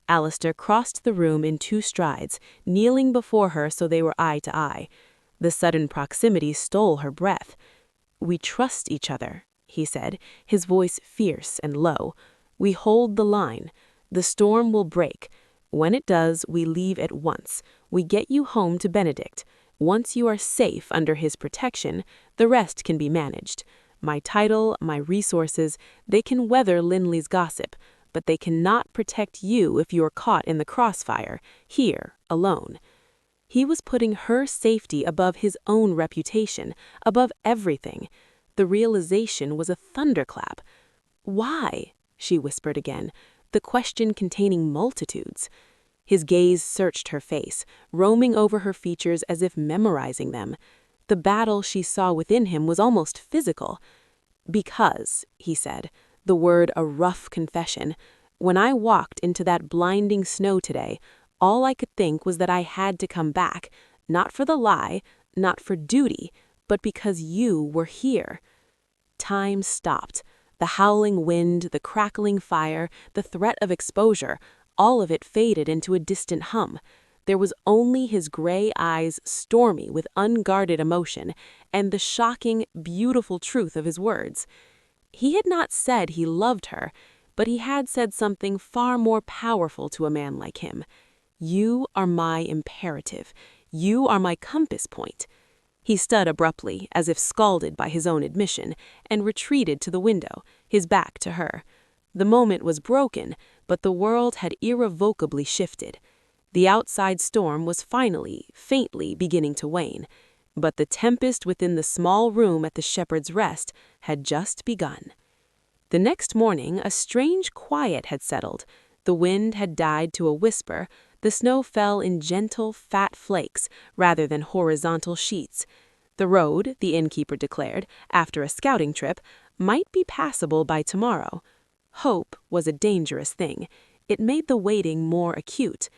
Alistair crossed the room in 2 strides, kneeling before her so they were eye to eye. The sudden proximity stole her breath. "We trust each other," he said, his voice fierce and low. "We hold the line. The storm will break. When it does, we leave at once. We get you home to Benedict. Once you are safe under his protection, the rest can be managed. My title, my resources, they can weather Linley's gossip, but they cannot protect you if you're caught in the crossfire, here, alone." He was putting her safety above his own reputation, above everything. The realization was a thunderclap. "Why?" she whispered again, the question containing multitudes. His gaze searched her face, roaming over her features as if memorizing them. The battle she saw within him was almost physical. "Because," he said, the word a rough confession, "when I walked into that blinding snow today, all I could think was that I had to come back, not for the lie, not for duty, but because you were here." Time stopped. The howling wind, the crackling fire, the threat of exposure, all of it faded into a distant hum. There was only his gray eyes stormy with unguarded emotion, and the shocking, beautiful truth of his words. He had not said he loved her, but he had said something far more powerful to a man like him. "You are my imperative. You are my compass point." He stood abruptly, as if scalded by his own admission, and retreated to the window, his back to her. The moment was broken, but the world had irrevocably shifted. The outside storm was finally, faintly beginning to wane, but the tempest within the small room at the Shepherd's Rest had just begun. The next morning, a strange quiet had settled. The wind had died to a whisper, the snow fell in gentle, fat flakes rather than horizontal sheets. The road, the innkeeper declared, after a scouting trip, might be passable by tomorrow. Hope was a dangerous thing. It made the waiting more acute.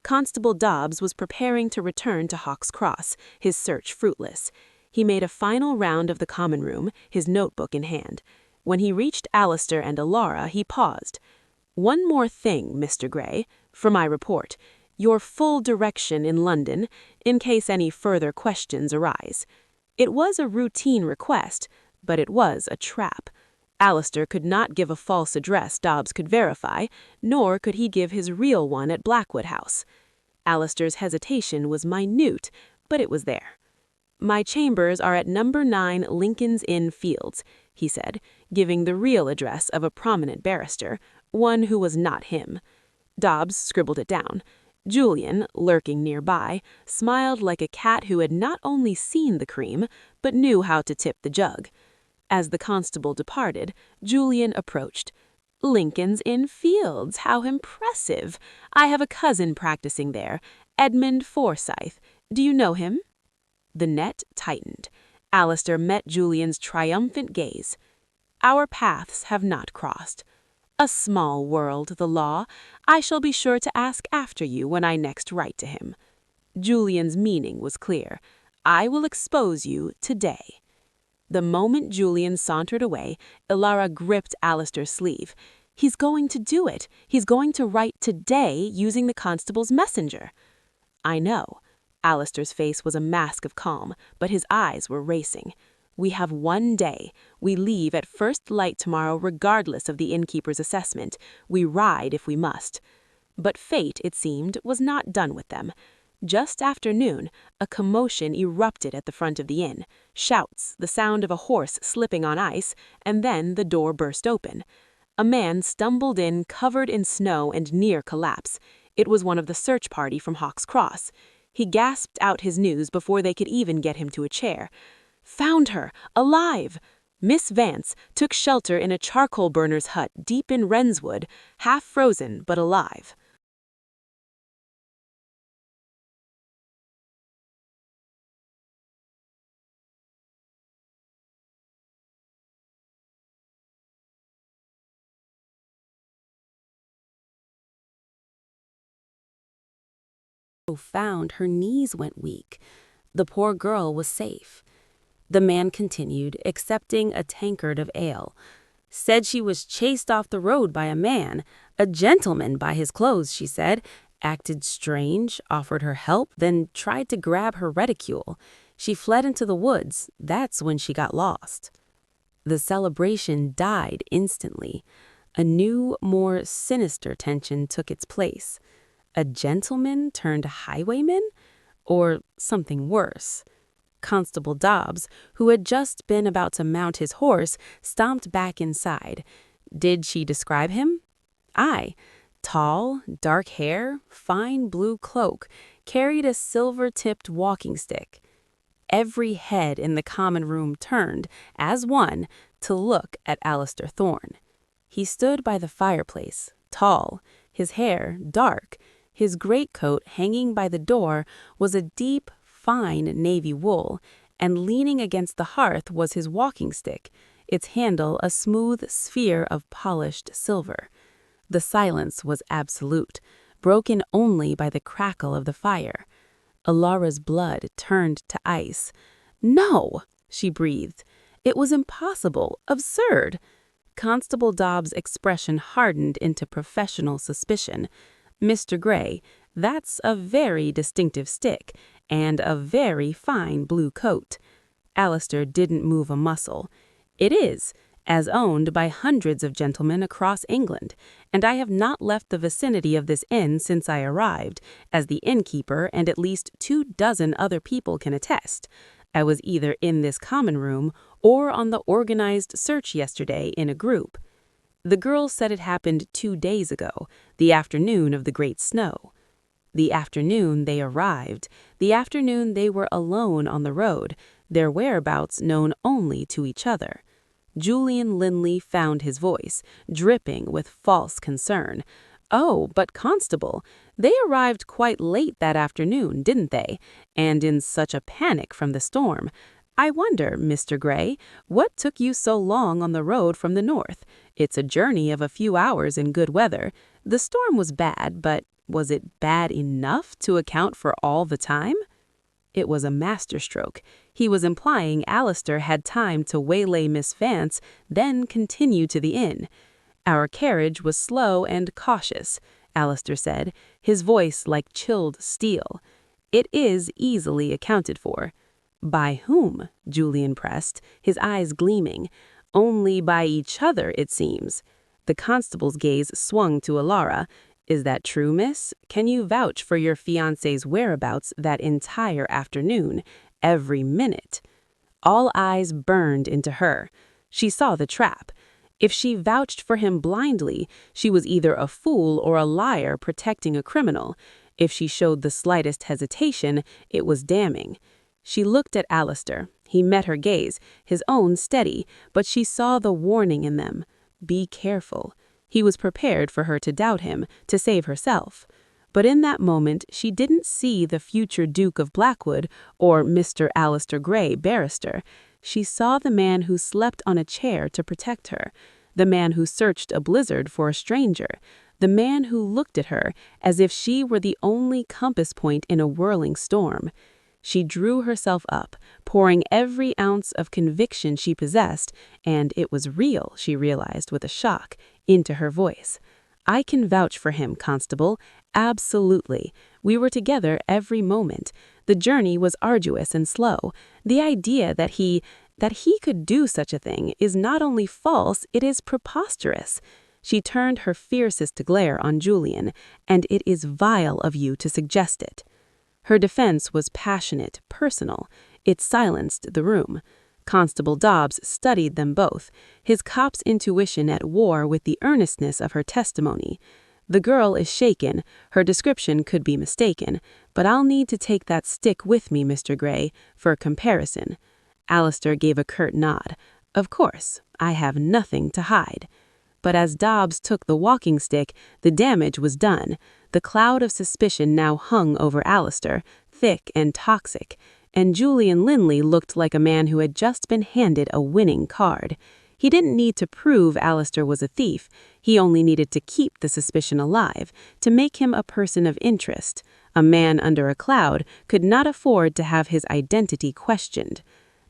Constable Dobbs was preparing to return to Hawk's Cross, his search fruitless. He made a final round of the common room, his notebook in hand. When he reached Alistair and Alara, he paused. "One more thing, Mr. Gray, for my report. Your full direction in London, in case any further questions arise." It was a routine request, but it was a trap. Alistair could not give a false address Dobbs could verify, nor could he give his real one at Blackwood House. Alistair's hesitation was minute, but it was there. "My chambers are at number 9 Lincoln's Inn Fields," he said, giving the real address of a prominent barrister, one who was not him. Dobbs scribbled it down. Julian, lurking nearby, smiled like a cat who had not only seen the cream, but knew how to tip the jug. As the constable departed, Julian approached. "Lincoln's Inn Fields, how impressive! I have a cousin practicing there, Edmund Forsyth. Do you know him?" The net tightened. Alistair met Julian's triumphant gaze. "Our paths have not crossed. A small world, the law. I shall be sure to ask after you when I next write to him." Julian's meaning was clear. "I will expose you today." The moment Julian sauntered away, Ilara gripped Alistair's sleeve. "He's going to do it. He's going to write today using the constable's messenger." "I know." Alistair's face was a mask of calm, but his eyes were racing. "We have one day. We leave at first light tomorrow regardless of the innkeeper's assessment. We ride if we must." But fate, it seemed, was not done with them. Just after noon, a commotion erupted at the front of the inn. Shouts, the sound of a horse slipping on ice, and then the door burst open. A man stumbled in, covered in snow and near collapse. It was one of the search party from Hawk's Cross. He gasped out his news before they could even get him to a chair. "Found her, alive!" Miss Vance took shelter in a charcoal burner's hut deep in Wrenswood, half frozen but alive. Found her knees went weak. The poor girl was safe. The man continued, accepting a tankard of ale. "Said she was chased off the road by a gentleman by his clothes, she said. Acted strange, offered her help, then tried to grab her reticule. She fled into the woods. That's when she got lost." The celebration died instantly. A new, more sinister tension took its place. A gentleman turned highwayman? Or something worse? Constable Dobbs, who had just been about to mount his horse, stomped back inside. Did she describe him? Aye. Tall, dark hair, fine blue cloak, carried a silver-tipped walking stick. Every head in the common room turned, as one, to look at Alistair Thorne. He stood by the fireplace, tall, his hair dark. His greatcoat hanging by the door was a deep, fine navy wool, and leaning against the hearth was his walking stick, its handle a smooth sphere of polished silver. The silence was absolute, broken only by the crackle of the fire. Alara's blood turned to ice. "No!" she breathed. It was impossible, absurd. Constable Dobbs' expression hardened into professional suspicion. "Mr. Gray, that's a very distinctive stick, and a very fine blue coat." Alistair didn't move a muscle. "It is, as owned by hundreds of gentlemen across England, and I have not left the vicinity of this inn since I arrived, as the innkeeper and at least 24 other people can attest. I was either in this common room or on the organized search yesterday in a group. The girl said it happened 2 days ago, the afternoon of the great snow. The afternoon they arrived, the afternoon they were alone on the road, their whereabouts known only to each other. Julian Linley found his voice, dripping with false concern. "Oh, but Constable, they arrived quite late that afternoon, didn't they? And in such a panic from the storm. I wonder, Mr. Gray, what took you so long on the road from the north? It's a journey of a few hours in good weather. The storm was bad, but was it bad enough to account for all the time?" It was a masterstroke. He was implying Alistair had time to waylay Miss Vance, then continue to the inn. "Our carriage was slow and cautious," Alistair said, his voice like chilled steel. "It is easily accounted for." "By whom?" Julian pressed, his eyes gleaming. "Only by each other, it seems." The constable's gaze swung to Alara. "Is that true, miss? Can you vouch for your fiancé's whereabouts that entire afternoon, every minute?" All eyes burned into her. She saw the trap. If she vouched for him blindly, she was either a fool or a liar protecting a criminal. If she showed the slightest hesitation, it was damning. She looked at Alistair. He met her gaze, his own steady, but she saw the warning in them. Be careful. He was prepared for her to doubt him, to save herself. But in that moment, she didn't see the future Duke of Blackwood or Mr. Alistair Gray, barrister. She saw the man who slept on a chair to protect her, the man who searched a blizzard for a stranger, the man who looked at her as if she were the only compass point in a whirling storm. She drew herself up, pouring every ounce of conviction she possessed, and it was real, she realized with a shock, into her voice. "I can vouch for him, Constable. Absolutely. We were together every moment. The journey was arduous and slow. The idea that he could do such a thing is not only false, it is preposterous." She turned her fiercest glare on Julian, "and it is vile of you to suggest it." Her defense was passionate, personal. It silenced the room. Constable Dobbs studied them both, his cop's intuition at war with the earnestness of her testimony. "The girl is shaken, her description could be mistaken, but I'll need to take that stick with me, Mr. Gray, for comparison." Alistair gave a curt nod. "Of course, I have nothing to hide." But as Dobbs took the walking stick, the damage was done. The cloud of suspicion now hung over Alistair, thick and toxic, and Julian Linley looked like a man who had just been handed a winning card. He didn't need to prove Alistair was a thief. He only needed to keep the suspicion alive, to make him a person of interest. A man under a cloud could not afford to have his identity questioned.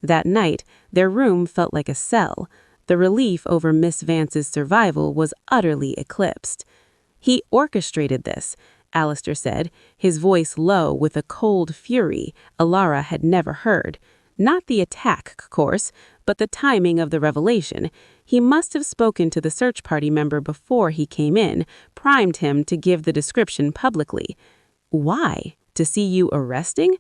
That night, their room felt like a cell. The relief over Miss Vance's survival was utterly eclipsed. "He orchestrated this," Alistair said, his voice low with a cold fury Alara had never heard. "Not the attack, of course, but the timing of the revelation. He must have spoken to the search party member before he came in, primed him to give the description publicly." "Why? To see you arresting?"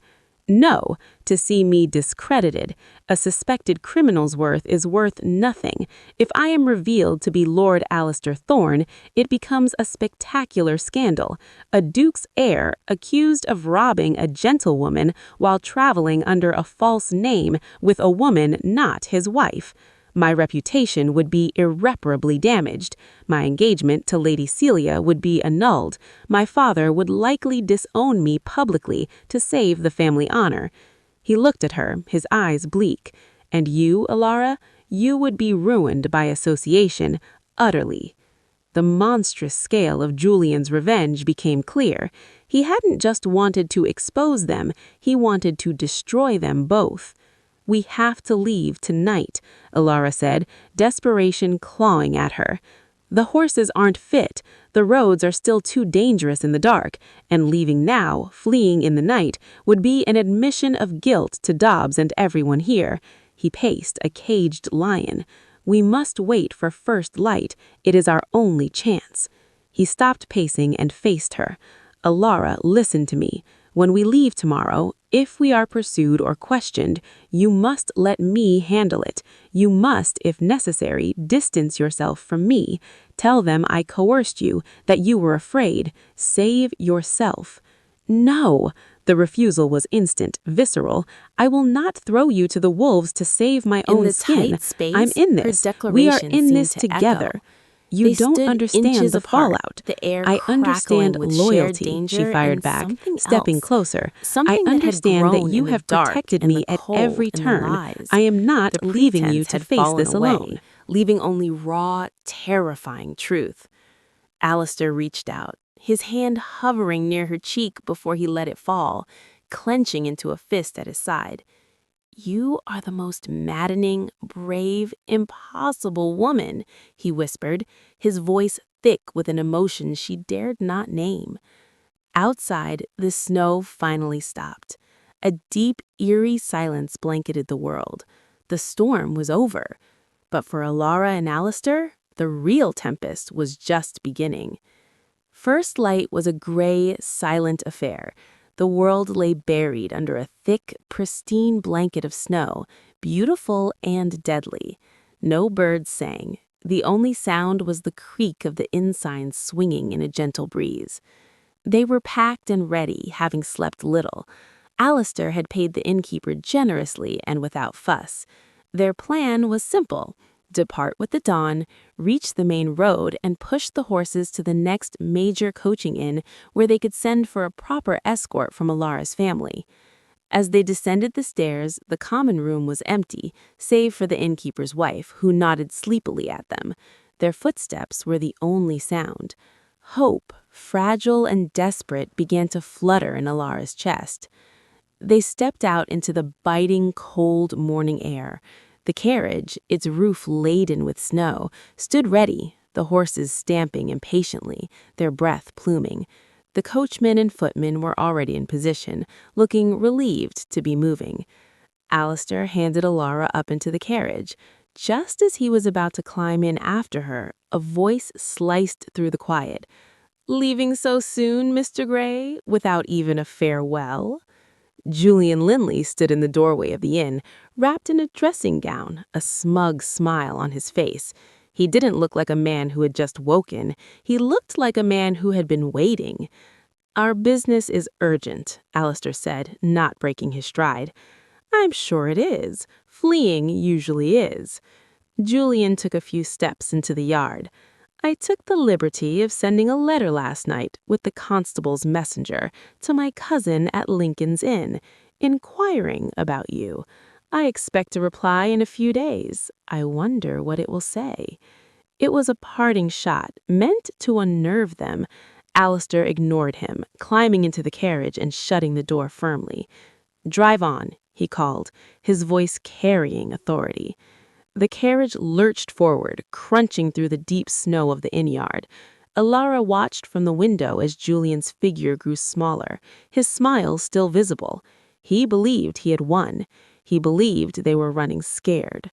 "No, to see me discredited. A suspected criminal's worth is worth nothing. If I am revealed to be Lord Alistair Thorne, it becomes a spectacular scandal. A duke's heir accused of robbing a gentlewoman while traveling under a false name with a woman not his wife. My reputation would be irreparably damaged. My engagement to Lady Celia would be annulled. My father would likely disown me publicly to save the family honor." He looked at her, his eyes bleak. "And you, Alara, you would be ruined by association, utterly." The monstrous scale of Julian's revenge became clear. He hadn't just wanted to expose them, he wanted to destroy them both. "We have to leave tonight," Alara said, desperation clawing at her. "The horses aren't fit, the roads are still too dangerous in the dark, and leaving now, fleeing in the night, would be an admission of guilt to Dobbs and everyone here." He paced, a caged lion. We must wait for first light. It is our only chance." He stopped pacing and faced her. "Alara, listen to me. When we leave tomorrow, if we are pursued or questioned, you must let me handle it. You must, if necessary, distance yourself from me. Tell them I coerced you, that you were afraid. Save yourself." "No." The refusal was instant, visceral. "I will not throw you to the wolves to save my In own the skin. tight space, I'm in her this. We are declaration in seemed this to together. echo. You They don't stood understand inches the apart, fallout." the air "I understand crackling with shared loyalty," she danger fired and back, something stepping else. closer. "I Something that had understand that grown you in the have dark protected and the me at cold every and the turn. lies. I am not The leaving you pretense to had face fallen this alone." away, leaving only raw, terrifying truth. Alistair reached out, his hand hovering near her cheek before he let it fall, clenching into a fist at his side. "You are the most maddening, brave, impossible woman," he whispered, his voice thick with an emotion she dared not name. Outside, the snow finally stopped. A deep, eerie silence blanketed the world. The storm was over. But for Alara and Alistair, the real tempest was just beginning. First light was a gray, silent affair. The world lay buried under a thick, pristine blanket of snow, beautiful and deadly. No birds sang. The only sound was the creak of the inn signs swinging in a gentle breeze. They were packed and ready, having slept little. Alistair had paid the innkeeper generously and without fuss. Their plan was simple: depart with the dawn, reach the main road, and push the horses to the next major coaching inn where they could send for a proper escort from Alara's family. As they descended the stairs, the common room was empty, save for the innkeeper's wife, who nodded sleepily at them. Their footsteps were the only sound. Hope, fragile and desperate, began to flutter in Alara's chest. They stepped out into the biting, cold morning air. The carriage, its roof laden with snow, stood ready, the horses stamping impatiently, their breath pluming. The coachman and footmen were already in position, looking relieved to be moving. Alistair handed Alara up into the carriage. Just as he was about to climb in after her, a voice sliced through the quiet. "Leaving so soon, Mr. Gray, without even a farewell?" Julian Linley stood in the doorway of the inn, wrapped in a dressing gown, a smug smile on his face. He didn't look like a man who had just woken. He looked like a man who had been waiting. "Our business is urgent," Alistair said, not breaking his stride. "I'm sure it is. Fleeing usually is." Julian took a few steps into the yard. "I took the liberty of sending a letter last night with the constable's messenger to my cousin at Lincoln's Inn, inquiring about you. I expect a reply in a few days. I wonder what it will say." It was a parting shot, meant to unnerve them. Alistair ignored him, climbing into the carriage and shutting the door firmly. "Drive on," he called, his voice carrying authority. The carriage lurched forward, crunching through the deep snow of the inn yard. Alara watched from the window as Julian's figure grew smaller, his smile still visible. He believed he had won. He believed they were running scared.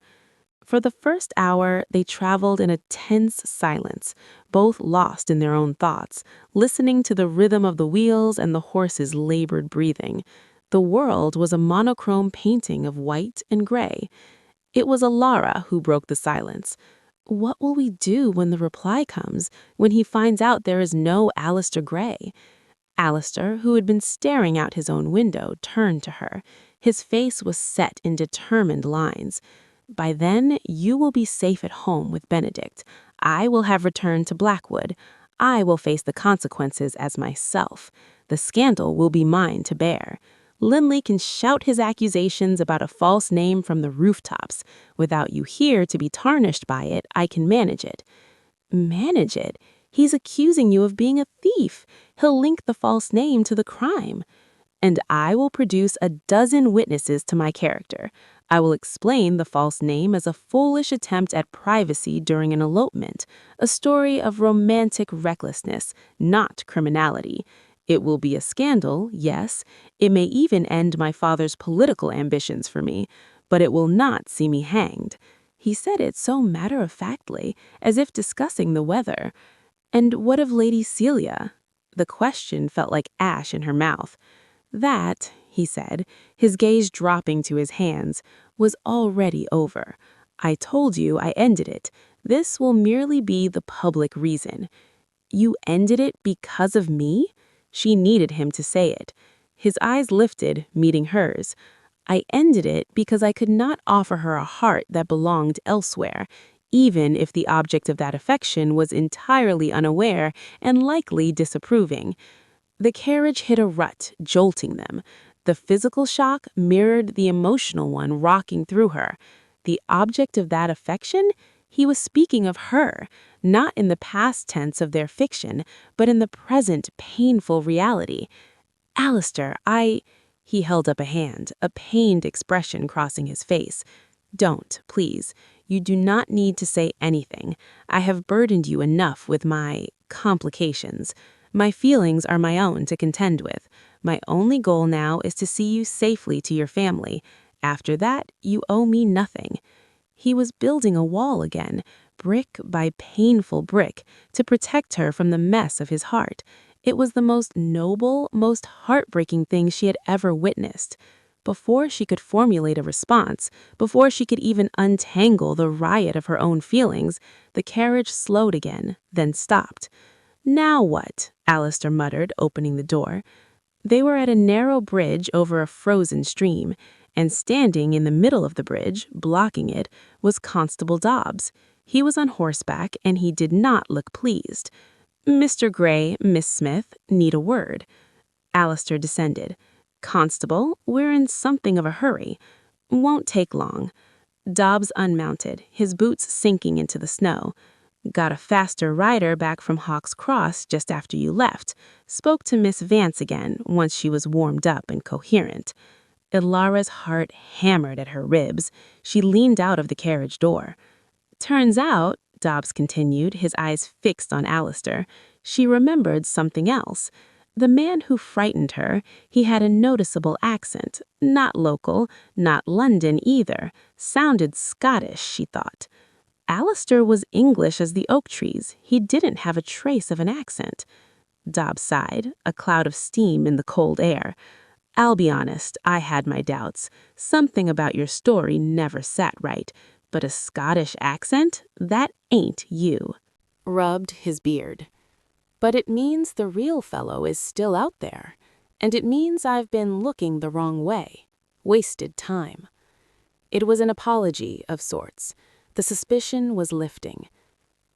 For the first hour, they traveled in a tense silence, both lost in their own thoughts, listening to the rhythm of the wheels and the horses' labored breathing. The world was a monochrome painting of white and gray. It was Alara who broke the silence. "What will we do when the reply comes, when he finds out there is no Alistair Gray?" Alistair, who had been staring out his own window, turned to her. His face was set in determined lines. "By then, you will be safe at home with Benedict. I will have returned to Blackwood. I will face the consequences as myself. The scandal will be mine to bear. Linley can shout his accusations about a false name from the rooftops. Without you here to be tarnished by it, I can manage it." "Manage it? He's accusing you of being a thief. He'll link the false name to the crime." "And I will produce a dozen witnesses to my character. I will explain the false name as a foolish attempt at privacy during an elopement, a story of romantic recklessness, not criminality. It will be a scandal, yes. It may even end my father's political ambitions for me, but it will not see me hanged." He said it so matter-of-factly, as if discussing the weather. And what of Lady Celia? The question felt like ash in her mouth. That, he said, his gaze dropping to his hands, was already over. I told you I ended it. This will merely be the public reason. You ended it because of me? She needed him to say it. His eyes lifted, meeting hers. I ended it because I could not offer her a heart that belonged elsewhere, even if the object of that affection was entirely unaware and likely disapproving. The carriage hit a rut, jolting them. The physical shock mirrored the emotional one rocking through her. The object of that affection? He was speaking of her, not in the past tense of their fiction, but in the present painful reality. Alistair, He held up a hand, a pained expression crossing his face. Don't, please. You do not need to say anything. I have burdened you enough with my complications. My feelings are my own to contend with. My only goal now is to see you safely to your family. After that, you owe me nothing. He was building a wall again, brick by painful brick, to protect her from the mess of his heart. It was the most noble, most heartbreaking thing she had ever witnessed. Before she could formulate a response, before she could even untangle the riot of her own feelings, the carriage slowed again, then stopped. Now what? Alistair muttered, opening the door. They were at a narrow bridge over a frozen stream, and standing in the middle of the bridge, blocking it, was Constable Dobbs. He was on horseback, and he did not look pleased. Mr. Gray, Miss Smith, need a word. Alistair descended. Constable, we're in something of a hurry. Won't take long. Dobbs unmounted, his boots sinking into the snow. Got a faster rider back from Hawk's Cross just after you left. Spoke to Miss Vance again once she was warmed up and coherent. Ilara's heart hammered at her ribs. She leaned out of the carriage door. Turns out, Dobbs continued, his eyes fixed on Alistair, she remembered something else. The man who frightened her, he had a noticeable accent, not local, not London either, sounded Scottish, she thought. Alistair was English as the oak trees. He didn't have a trace of an accent. Dobbs sighed, a cloud of steam in the cold air. I'll be honest, I had my doubts. Something about your story never sat right. But a Scottish accent? That ain't you. Rubbed his beard. But it means the real fellow is still out there. And it means I've been looking the wrong way. Wasted time. It was an apology of sorts. The suspicion was lifting.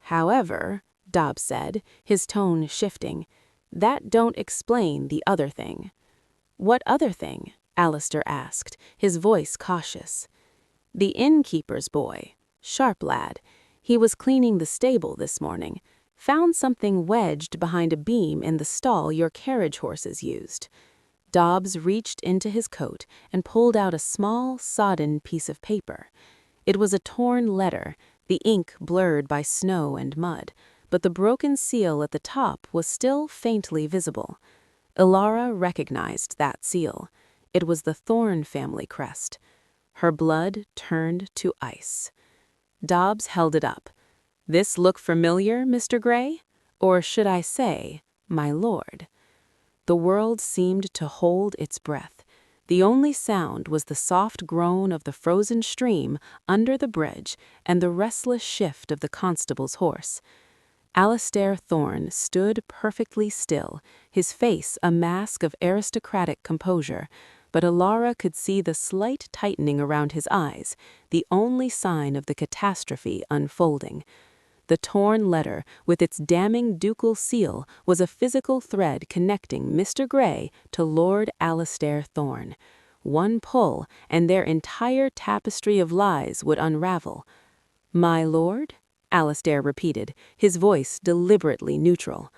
However, Dobbs said, his tone shifting, that don't explain the other thing. What other thing? Alistair asked, his voice cautious. The innkeeper's boy, sharp lad, he was cleaning the stable this morning, found something wedged behind a beam in the stall your carriage horses used. Dobbs reached into his coat and pulled out a small, sodden piece of paper. It was a torn letter, the ink blurred by snow and mud, but the broken seal at the top was still faintly visible. Ilara recognized that seal. It was the Thorne family crest. Her blood turned to ice. Dobbs held it up. This look familiar, Mr. Gray? Or should I say, my lord? The world seemed to hold its breath. The only sound was the soft groan of the frozen stream under the bridge and the restless shift of the constable's horse. Alistair Thorne stood perfectly still, his face a mask of aristocratic composure, but Ilara could see the slight tightening around his eyes, the only sign of the catastrophe unfolding. The torn letter, with its damning ducal seal, was a physical thread connecting Mr. Gray to Lord Alistair Thorne. One pull, and their entire tapestry of lies would unravel. My lord? Alistair repeated, his voice deliberately neutral.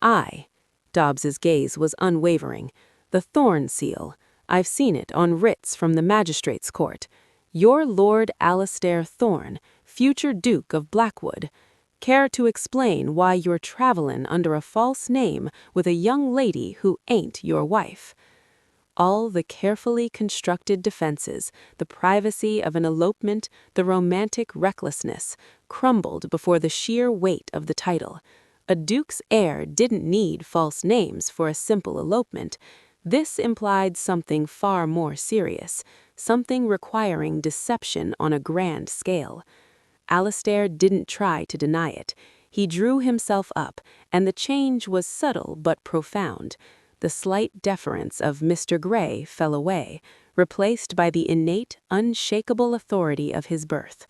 I. Dobbs's gaze was unwavering. The Thorne seal. I've seen it on writs from the magistrate's court. Your Lord Alistair Thorne, future Duke of Blackwood. Care to explain why you're travelin' under a false name with a young lady who ain't your wife? All the carefully constructed defenses, the privacy of an elopement, the romantic recklessness, crumbled before the sheer weight of the title. A duke's heir didn't need false names for a simple elopement. This implied something far more serious, something requiring deception on a grand scale. Alistair didn't try to deny it. He drew himself up, and the change was subtle but profound. The slight deference of Mr. Grey fell away, replaced by the innate, unshakable authority of his birth.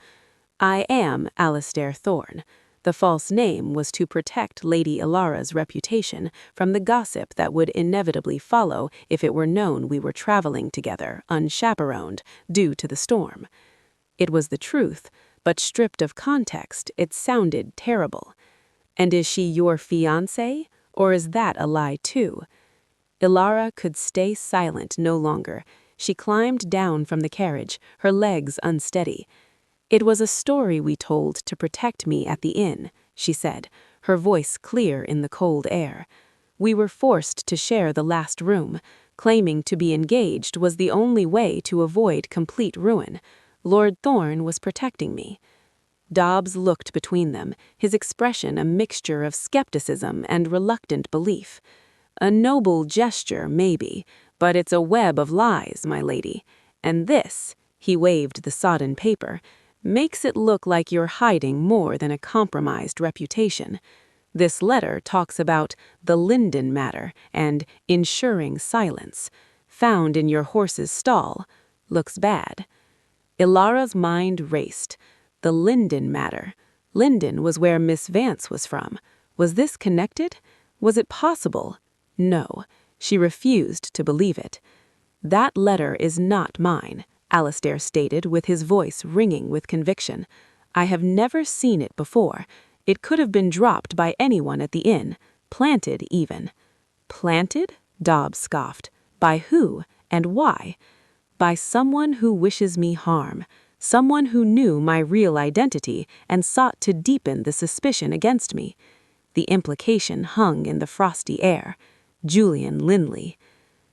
I am Alistair Thorne. The false name was to protect Lady Ilara's reputation from the gossip that would inevitably follow if it were known we were traveling together, unchaperoned, due to the storm. It was the truth, but stripped of context, it sounded terrible. And is she your fiancé, or is that a lie too? Ilara could stay silent no longer. She climbed down from the carriage, her legs unsteady. It was a story we told to protect me at the inn, she said, her voice clear in the cold air. We were forced to share the last room. Claiming to be engaged was the only way to avoid complete ruin. Lord Thorne was protecting me. Dobbs looked between them, his expression a mixture of skepticism and reluctant belief. A noble gesture, maybe, but it's a web of lies, my lady. And this, he waved the sodden paper, makes it look like you're hiding more than a compromised reputation. This letter talks about the Linden matter and ensuring silence. Found in your horse's stall. Looks bad. Ilara's mind raced. The Linden matter. Linden was where Miss Vance was from. Was this connected? Was it possible? No. She refused to believe it. That letter is not mine, Alistair stated with his voice ringing with conviction. I have never seen it before. It could have been dropped by anyone at the inn. Planted, even. Planted? Dobbs scoffed. By who? And why? By someone who wishes me harm. Someone who knew my real identity and sought to deepen the suspicion against me. The implication hung in the frosty air. Julian Linley.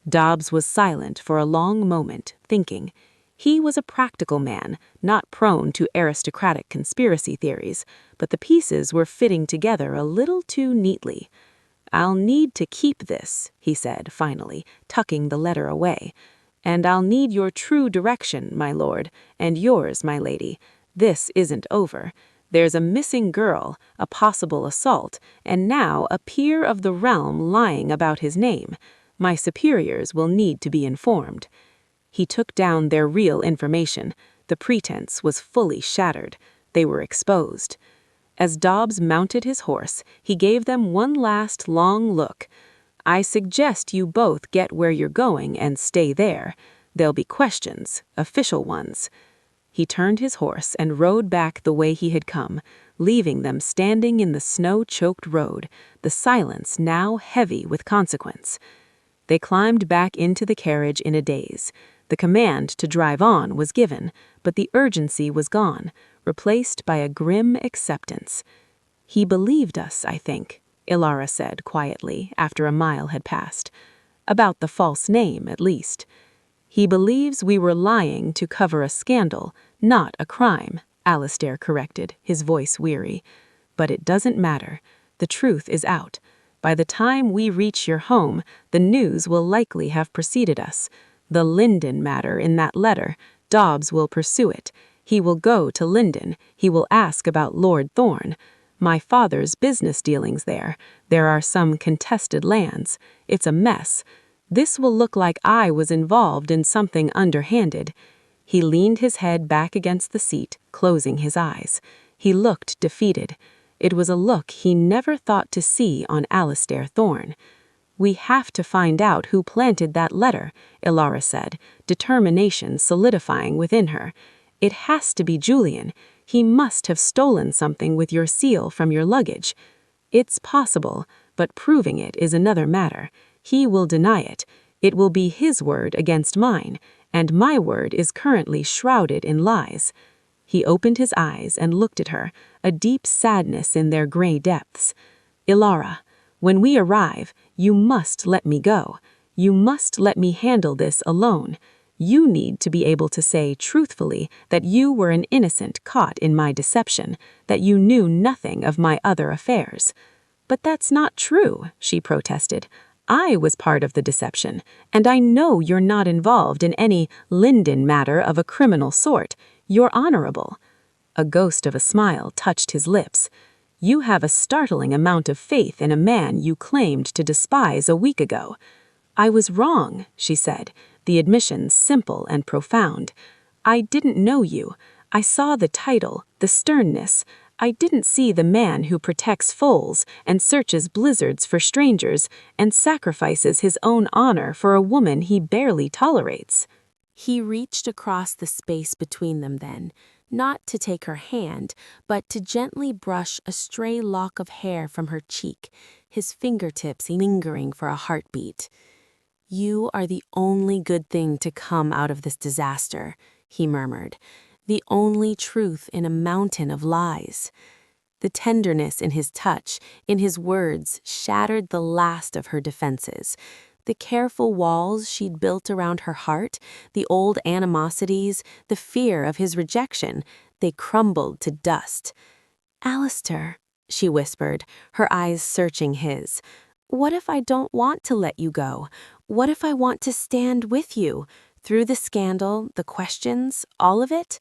Dobbs was silent for a long moment, thinking. He was a practical man, not prone to aristocratic conspiracy theories, but the pieces were fitting together a little too neatly. I'll need to keep this, he said, finally, tucking the letter away. And I'll need your true direction, my lord, and yours, my lady. This isn't over. There's a missing girl, a possible assault, and now a peer of the realm lying about his name. My superiors will need to be informed. He took down their real information. The pretense was fully shattered. They were exposed. As Dobbs mounted his horse, he gave them one last long look. I suggest you both get where you're going and stay there. There'll be questions, official ones. He turned his horse and rode back the way he had come, leaving them standing in the snow-choked road, the silence now heavy with consequence. They climbed back into the carriage in a daze. The command to drive on was given, but the urgency was gone, replaced by a grim acceptance. He believed us, I think, Ilara said quietly after a mile had passed. About the false name, at least. He believes we were lying to cover a scandal, not a crime, Alistair corrected, his voice weary. But it doesn't matter. The truth is out. By the time we reach your home, the news will likely have preceded us. The Linden matter in that letter, Dobbs will pursue it. He will go to Linden. He will ask about Lord Thorne. My father's business dealings there. There are some contested lands. It's a mess. This will look like I was involved in something underhanded. He leaned his head back against the seat, closing his eyes. He looked defeated. It was a look he never thought to see on Alistair Thorne. We have to find out who planted that letter, Ilara said, determination solidifying within her. It has to be Julian. He must have stolen something with your seal from your luggage. It's possible, but proving it is another matter. He will deny it. It will be his word against mine, and my word is currently shrouded in lies. He opened his eyes and looked at her, a deep sadness in their gray depths. Ilara, when we arrive, you must let me go. You must let me handle this alone. You need to be able to say truthfully that you were an innocent caught in my deception, that you knew nothing of my other affairs." "But that's not true," she protested. "I was part of the deception, and I know you're not involved in any Linden matter of a criminal sort. You're honorable." A ghost of a smile touched his lips. "You have a startling amount of faith in a man you claimed to despise a week ago." "I was wrong," she said, the admission simple and profound. "I didn't know you. I saw the title, the sternness. I didn't see the man who protects foals and searches blizzards for strangers and sacrifices his own honor for a woman he barely tolerates." He reached across the space between them then, not to take her hand, but to gently brush a stray lock of hair from her cheek, his fingertips lingering for a heartbeat. "You are the only good thing to come out of this disaster," he murmured, "the only truth in a mountain of lies." The tenderness in his touch, in his words, shattered the last of her defenses. The careful walls she'd built around her heart, the old animosities, the fear of his rejection, they crumbled to dust. "Alistair," she whispered, her eyes searching his, "what if I don't want to let you go? What if I want to stand with you? Through the scandal, the questions, all of it?"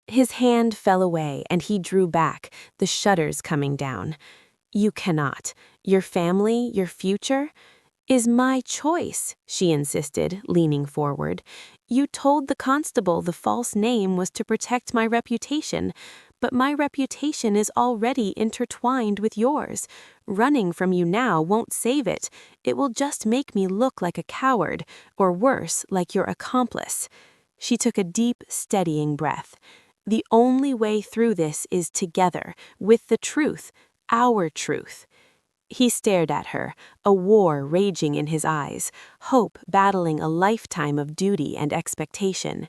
His hand fell away and he drew back, the shudders coming down. "You cannot. Your family, your future is my choice," she insisted, leaning forward. "You told the constable the false name was to protect my reputation, but my reputation is already intertwined with yours. Running from you now won't save it. It will just make me look like a coward, or worse, like your accomplice." She took a deep, steadying breath. "The only way through this is together, with the truth, our truth." He stared at her, a war raging in his eyes, hope battling a lifetime of duty and expectation.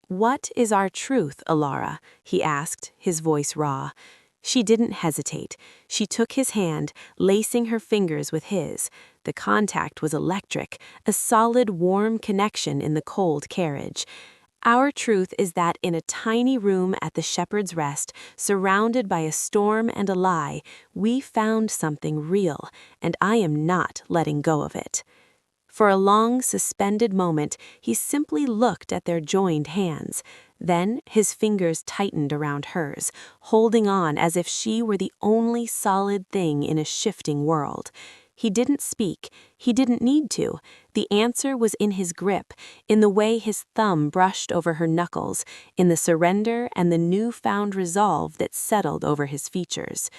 "What is our truth, Alara?" he asked, his voice raw. She didn't hesitate. She took his hand, lacing her fingers with his. The contact was electric, a solid, warm connection in the cold carriage. "Our truth is that in a tiny room at the Shepherd's Rest, surrounded by a storm and a lie, we found something real, and I am not letting go of it." For a long, suspended moment, he simply looked at their joined hands. Then his fingers tightened around hers, holding on as if she were the only solid thing in a shifting world. He didn't speak. He didn't need to. The answer was in his grip, in the way his thumb brushed over her knuckles, in the surrender and the newfound resolve that settled over his features.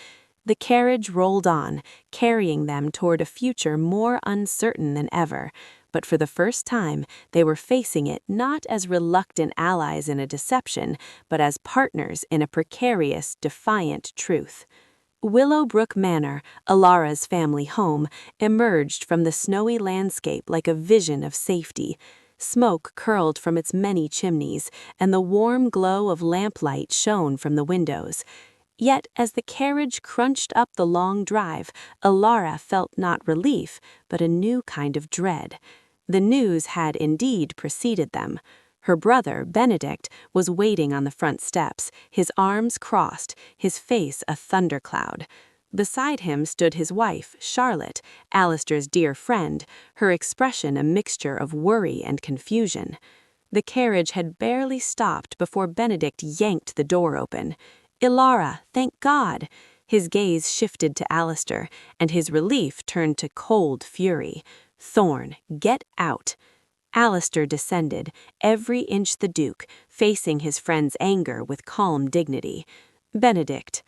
The carriage rolled on, carrying them toward a future more uncertain than ever, but for the first time they were facing it not as reluctant allies in a deception, but as partners in a precarious, defiant truth. Willowbrook Manor, Alara's family home, emerged from the snowy landscape like a vision of safety. Smoke curled from its many chimneys, and the warm glow of lamplight shone from the windows. Yet as the carriage crunched up the long drive, Alara felt not relief, but a new kind of dread. The news had indeed preceded them. Her brother, Benedict, was waiting on the front steps, his arms crossed, his face a thundercloud. Beside him stood his wife, Charlotte, Alistair's dear friend, her expression a mixture of worry and confusion. The carriage had barely stopped before Benedict yanked the door open. "Ilara, thank God!" His gaze shifted to Alistair, and his relief turned to cold fury. "Thorn, get out!" Alistair descended, every inch the Duke, facing his friend's anger with calm dignity. "Benedict,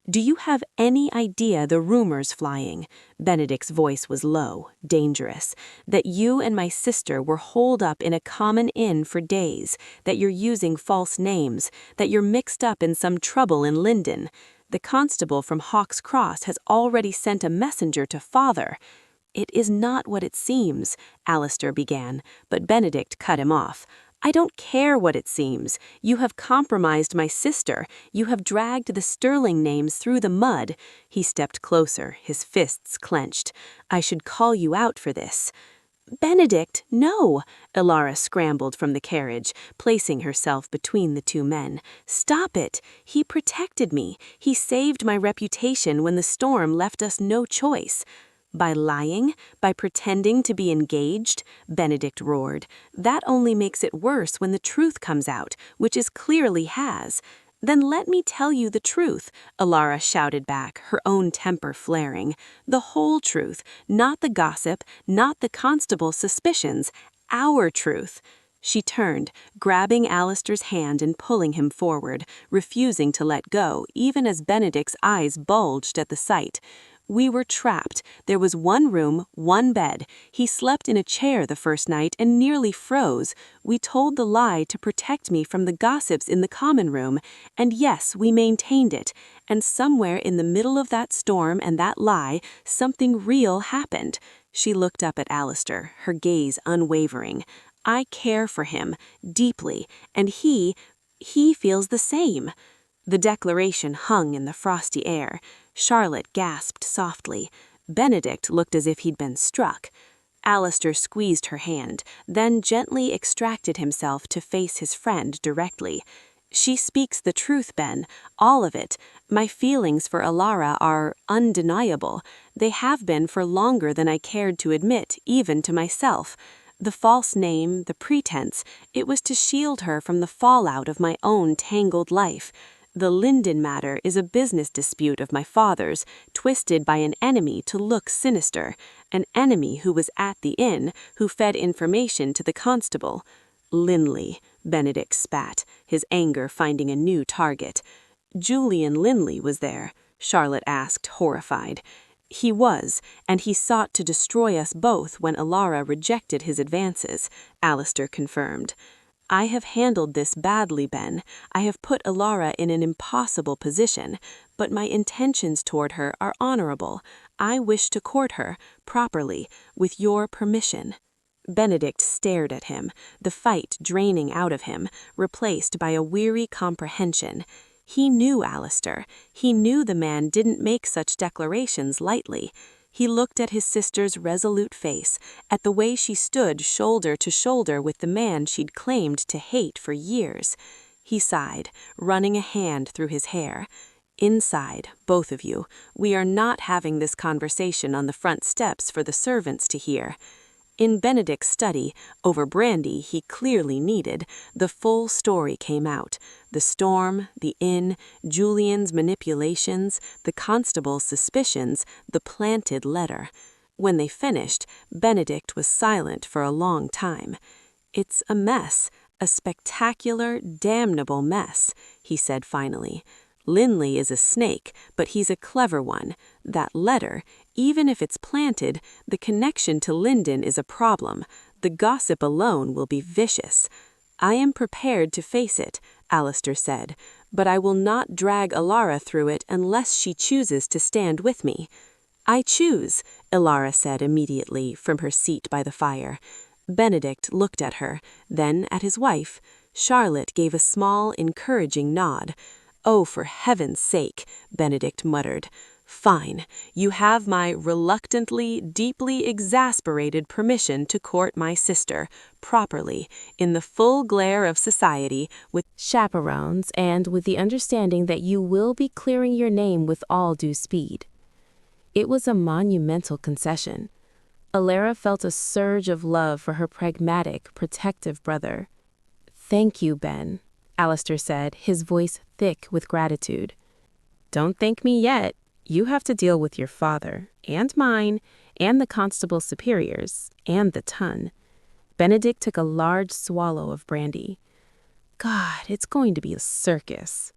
do you have any idea the rumors flying?" Benedict's voice was low, dangerous. "That you and my sister were holed up in a common inn for days, that you're using false names, that you're mixed up in some trouble in Linden. The constable from Hawk's Cross has already sent a messenger to Father." "It is not what it seems," Alistair began, but Benedict cut him off. "I don't care what it seems. You have compromised my sister. You have dragged the Sterling names through the mud." He stepped closer, his fists clenched. "I should call you out for this." Benedict, no! Ilara scrambled from the carriage, placing herself between the two men. Stop it! He protected me. He saved my reputation when the storm left us no choice. By lying? By pretending to be engaged? Benedict roared. That only makes it worse when the truth comes out, which it clearly has. Then let me tell you the truth, Ilara shouted back, her own temper flaring. The whole truth, not the gossip, not the constable's suspicions, our truth. She turned, grabbing Alistair's hand and pulling him forward, refusing to let go, even as Benedict's eyes bulged at the sight. We were trapped. There was one room, one bed. He slept in a chair the first night and nearly froze. We told the lie to protect me from the gossips in the common room. And yes, we maintained it. And somewhere in the middle of that storm and that lie, something real happened. She looked up at Alistair, her gaze unwavering. I care for him, deeply, and he feels the same. The declaration hung in the frosty air. Charlotte gasped softly. Benedict looked as if he'd been struck. Alistair squeezed her hand, then gently extracted himself to face his friend directly. She speaks the truth, Ben, all of it. My feelings for Ilara are undeniable. They have been for longer than I cared to admit, even to myself. The false name, the pretense, it was to shield her from the fallout of my own tangled life. The Linden matter is a business dispute of my father's, twisted by an enemy to look sinister, an enemy who was at the inn, who fed information to the constable. Linley, Benedict spat, his anger finding a new target. Julian Linley was there, Charlotte asked, horrified. He was, and he sought to destroy us both when Ilara rejected his advances, Alistair confirmed. I have handled this badly, Ben. I have put Ilara in an impossible position, but my intentions toward her are honorable. I wish to court her, properly, with your permission. Benedict stared at him, the fight draining out of him, replaced by a weary comprehension. He knew Alistair. He knew the man didn't make such declarations lightly. He looked at his sister's resolute face, at the way she stood shoulder to shoulder with the man she'd claimed to hate for years. He sighed, running a hand through his hair. Inside, both of you, we are not having this conversation on the front steps for the servants to hear. In Benedict's study, over brandy he clearly needed, the full story came out. The storm, the inn, Julian's manipulations, the constable's suspicions, the planted letter. When they finished, Benedict was silent for a long time. It's a mess, a spectacular, damnable mess, he said finally. Linley is a snake, but he's a clever one. That letter, even if it's planted, the connection to Linden is a problem. The gossip alone will be vicious. I am prepared to face it, Alistair said, but I will not drag Ilara through it unless she chooses to stand with me. I choose, Ilara said immediately from her seat by the fire. Benedict looked at her, then at his wife. Charlotte gave a small, encouraging nod. Oh, for heaven's sake, Benedict muttered. Fine, you have my reluctantly, deeply exasperated permission to court my sister, properly, in the full glare of society, with chaperones and with the understanding that you will be clearing your name with all due speed. It was a monumental concession. Ilara felt a surge of love for her pragmatic, protective brother. Thank you, Ben, Alistair said, his voice thick with gratitude. Don't thank me yet. You have to deal with your father, and mine, and the constable's superiors, and the ton. Benedict took a large swallow of brandy. God, it's going to be a circus.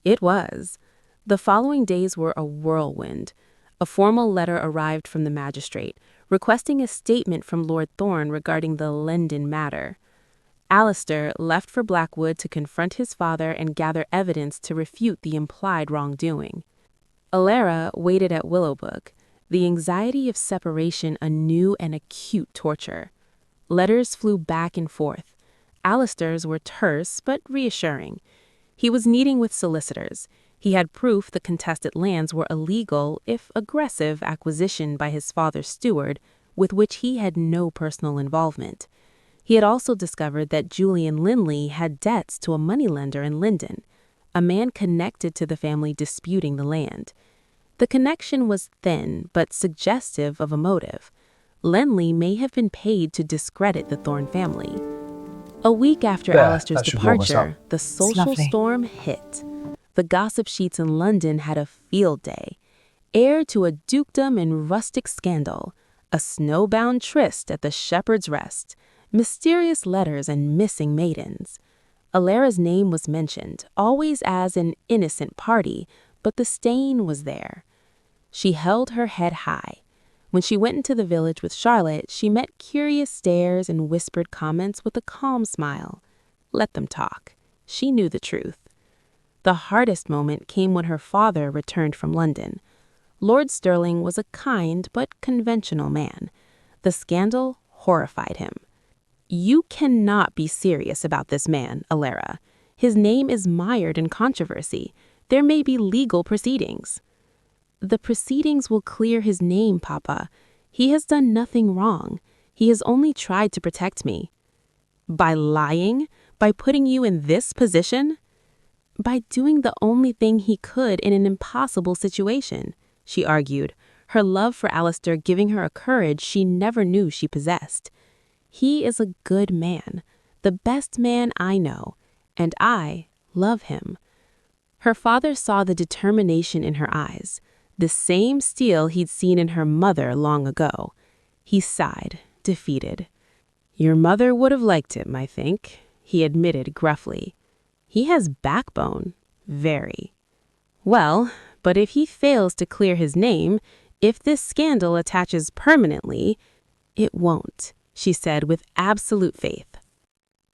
It was. The following days were a whirlwind. A formal letter arrived from the magistrate, requesting a statement from Lord Thorne regarding the Linden matter. Alistair left for Blackwood to confront his father and gather evidence to refute the implied wrongdoing. Ilara waited at Willowbrook, the anxiety of separation a new and acute torture. Letters flew back and forth. Alistair's were terse but reassuring. He was meeting with solicitors. He had proof the contested lands were illegal if aggressive acquisition by his father's steward, with which he had no personal involvement. He had also discovered that Julian Linley had debts to a moneylender in Linden, a man connected to the family disputing the land. The connection was thin but suggestive of a motive. Linley may have been paid to discredit the Thorne family. A week after Alistair's That should warm us departure, up. the social storm hit. The gossip sheets in London had a field day. Heir to a dukedom in rustic scandal, a snowbound tryst at the Shepherd's Rest, mysterious letters and missing maidens. Alara's name was mentioned, always as an innocent party, but the stain was there. She held her head high. When she went into the village with Charlotte, she met curious stares and whispered comments with a calm smile. Let them talk. She knew the truth. The hardest moment came when her father returned from London. Lord Stirling was a kind but conventional man. The scandal horrified him. You cannot be serious about this man, Alara. His name is mired in controversy. There may be legal proceedings. The proceedings will clear his name, Papa. He has done nothing wrong. He has only tried to protect me. By lying? By putting you in this position? By doing the only thing he could in an impossible situation, she argued, her love for Alistair giving her a courage she never knew she possessed. He is a good man, the best man I know, and I love him. Her father saw the determination in her eyes, the same steel he'd seen in her mother long ago. He sighed, defeated. Your mother would have liked him, I think, he admitted gruffly. He has backbone, very. Well, but if he fails to clear his name, if this scandal attaches permanently, it won't, she said with absolute faith.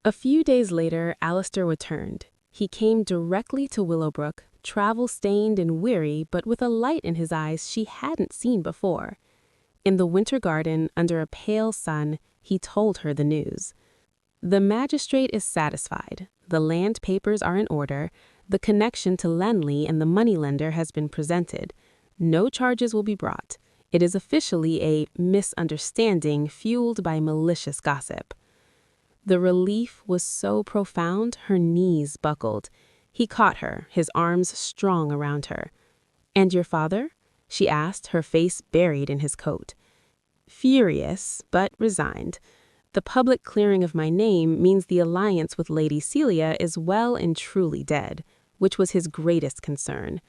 A few days later, Alistair returned. He came directly to Willowbrook, travel-stained and weary, but with a light in his eyes she hadn't seen before. In the winter garden, under a pale sun, he told her the news. The magistrate is satisfied. The land papers are in order. The connection to Lenley and the moneylender has been presented. No charges will be brought. It is officially a misunderstanding fueled by malicious gossip. The relief was so profound, her knees buckled. He caught her, his arms strong around her. And your father? She asked, her face buried in his coat. Furious, but resigned. The public clearing of my name means the alliance with Lady Celia is well and truly dead, which was his greatest concern.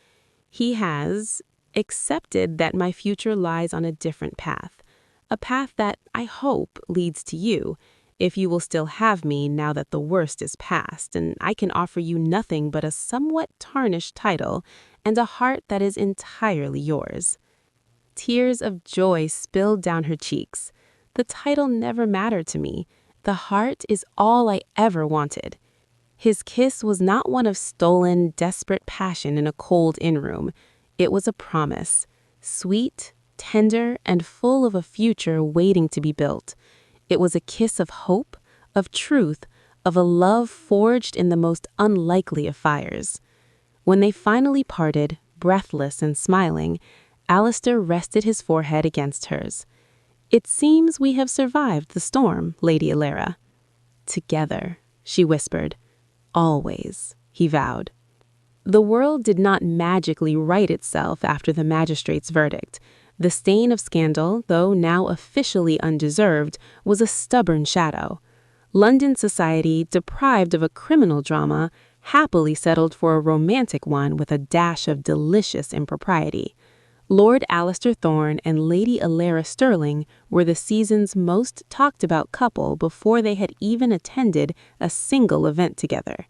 He has accepted that my future lies on a different path, a path that, I hope, leads to you, if you will still have me now that the worst is past, and I can offer you nothing but a somewhat tarnished title and a heart that is entirely yours. Tears of joy spilled down her cheeks. The title never mattered to me. The heart is all I ever wanted. His kiss was not one of stolen, desperate passion in a cold inn-room. It was a promise, sweet, tender, and full of a future waiting to be built. It was a kiss of hope, of truth, of a love forged in the most unlikely of fires. When they finally parted, breathless and smiling, Alistair rested his forehead against hers. It seems we have survived the storm, Lady Alara. Together, she whispered. Always, he vowed. The world did not magically right itself after the magistrate's verdict. The stain of scandal, though now officially undeserved, was a stubborn shadow. London society, deprived of a criminal drama, happily settled for a romantic one with a dash of delicious impropriety. Lord Alistair Thorne and Lady Alara Stirling were the season's most talked-about couple before they had even attended a single event together.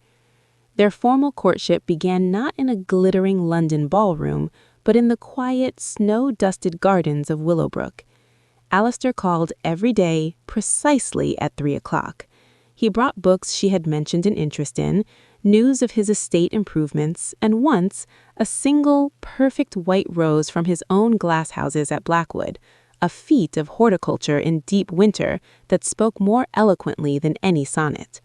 Their formal courtship began not in a glittering London ballroom, but in the quiet, snow-dusted gardens of Willowbrook. Alistair called every day precisely at 3 o'clock. He brought books she had mentioned an interest in, news of his estate improvements, and once, a single, perfect white rose from his own glasshouses at Blackwood, a feat of horticulture in deep winter that spoke more eloquently than any sonnet.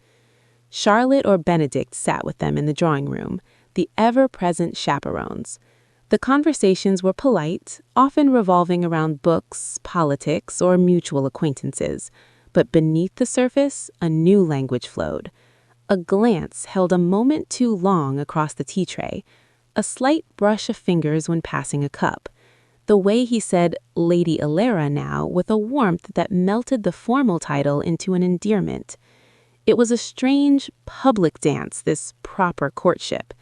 Charlotte or Benedict sat with them in the drawing-room, the ever-present chaperones. The conversations were polite, often revolving around books, politics, or mutual acquaintances. But beneath the surface, a new language flowed. A glance held a moment too long across the tea tray, a slight brush of fingers when passing a cup. The way he said Lady Alara now with a warmth that melted the formal title into an endearment. It was a strange, public dance, this proper courtship.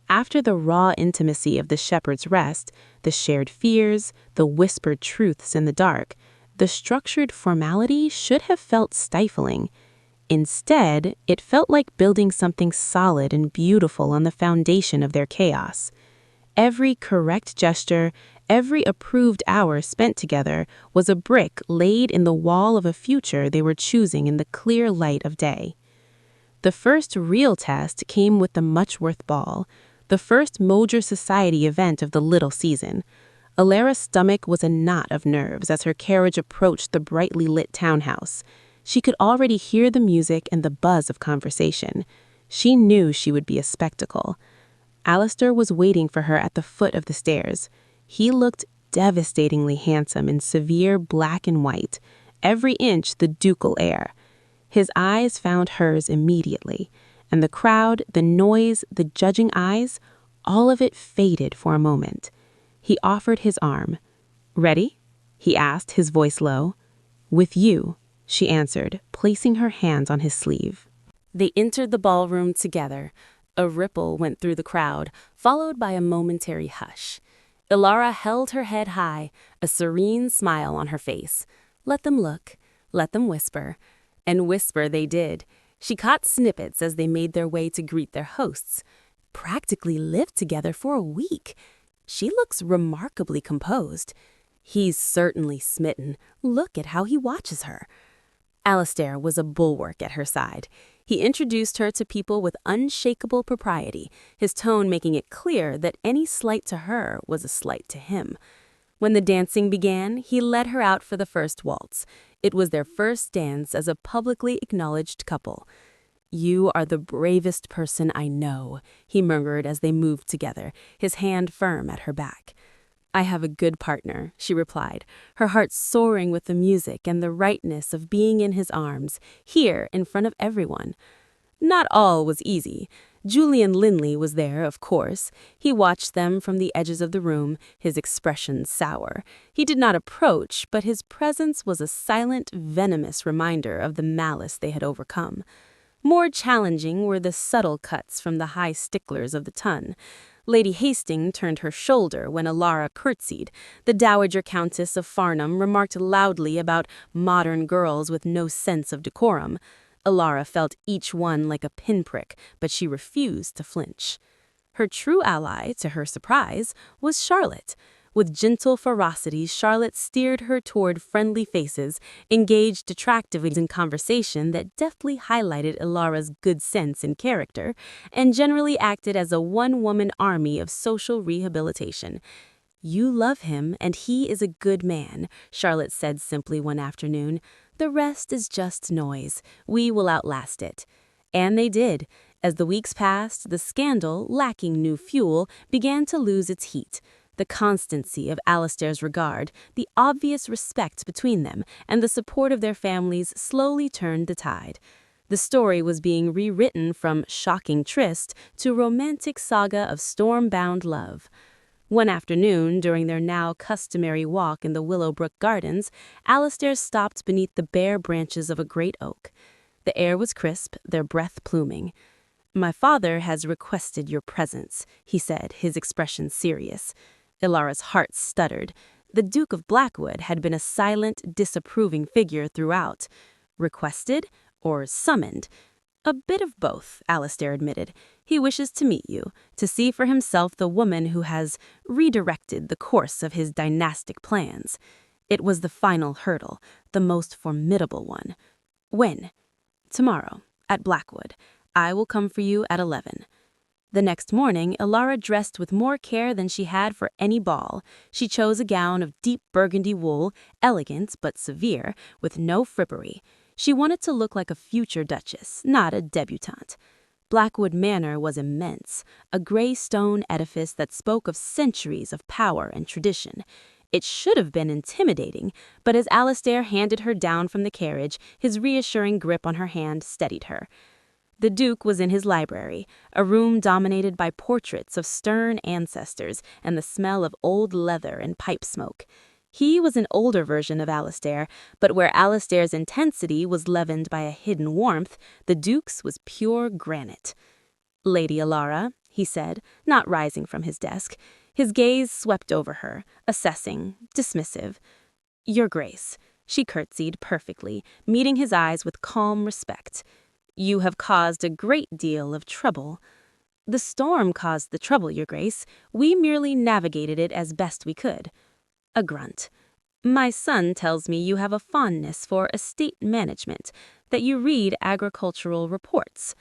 After the raw intimacy of the shepherd's rest, the shared fears, the whispered truths in the dark, the structured formality should have felt stifling. Instead, it felt like building something solid and beautiful on the foundation of their chaos. Every correct gesture, every approved hour spent together was a brick laid in the wall of a future they were choosing in the clear light of day. The first real test came with the Muchworth Ball, the first Mojer Society event of the little season. Alara's stomach was a knot of nerves as her carriage approached the brightly lit townhouse. She could already hear the music and the buzz of conversation. She knew she would be a spectacle. Alistair was waiting for her at the foot of the stairs. He looked devastatingly handsome in severe black and white, every inch the ducal air. His eyes found hers immediately, and the crowd, the noise, the judging eyes, all of it faded for a moment. He offered his arm. "Ready?" he asked, his voice low. "With you," she answered, placing her hands on his sleeve. They entered the ballroom together. A ripple went through the crowd, followed by a momentary hush. Alara held her head high, a serene smile on her face. Let them look, let them whisper. And whisper they did. She caught snippets as they made their way to greet their hosts. Practically lived together for a week. She looks remarkably composed. He's certainly smitten. Look at how he watches her. Alistair was a bulwark at her side. He introduced her to people with unshakable propriety, his tone making it clear that any slight to her was a slight to him. When the dancing began, he led her out for the first waltz. It was their first dance as a publicly acknowledged couple. "You are the bravest person I know," he murmured as they moved together, his hand firm at her back. "I have a good partner," she replied, her heart soaring with the music and the rightness of being in his arms, here in front of everyone. Not all was easy. Julian Linley was there, of course. He watched them from the edges of the room, his expression sour. He did not approach, but his presence was a silent, venomous reminder of the malice they had overcome. More challenging were the subtle cuts from the high sticklers of the ton. Lady Hastings turned her shoulder when Alara curtsied. The Dowager Countess of Farnham remarked loudly about modern girls with no sense of decorum. Alara felt each one like a pinprick, but she refused to flinch. Her true ally, to her surprise, was Charlotte. With gentle ferocity, Charlotte steered her toward friendly faces, engaged attractively in conversation that deftly highlighted Alara's good sense and character, and generally acted as a one-woman army of social rehabilitation. "You love him, and he is a good man," Charlotte said simply one afternoon. "The rest is just noise. We will outlast it." And they did. As the weeks passed, the scandal, lacking new fuel, began to lose its heat. The constancy of Alistair's regard, the obvious respect between them, and the support of their families slowly turned the tide. The story was being rewritten from shocking tryst to romantic saga of storm-bound love. One afternoon, during their now customary walk in the Willowbrook Gardens, Alistair stopped beneath the bare branches of a great oak. The air was crisp, their breath pluming. "My father has requested your presence," he said, his expression serious. Ilara's heart stuttered. The Duke of Blackwood had been a silent, disapproving figure throughout. Requested or summoned? "A bit of both," Alistair admitted. "He wishes to meet you, to see for himself the woman who has redirected the course of his dynastic plans." It was the final hurdle, the most formidable one. "When?" "Tomorrow, at Blackwood. I will come for you at 11. The next morning, Alara dressed with more care than she had for any ball. She chose a gown of deep burgundy wool, elegant but severe, with no frippery. She wanted to look like a future duchess, not a debutante. Blackwood Manor was immense, a gray stone edifice that spoke of centuries of power and tradition. It should have been intimidating, but as Alastair handed her down from the carriage, his reassuring grip on her hand steadied her. The Duke was in his library, a room dominated by portraits of stern ancestors and the smell of old leather and pipe smoke. He was an older version of Alastair, but where Alastair's intensity was leavened by a hidden warmth, the Duke's was pure granite. "Lady Alara," he said, not rising from his desk. His gaze swept over her, assessing, dismissive. "Your Grace," she curtsied perfectly, meeting his eyes with calm respect. "You have caused a great deal of trouble." "The storm caused the trouble, Your Grace. We merely navigated it as best we could." A grunt. "My son tells me you have a fondness for estate management, that you read agricultural reports.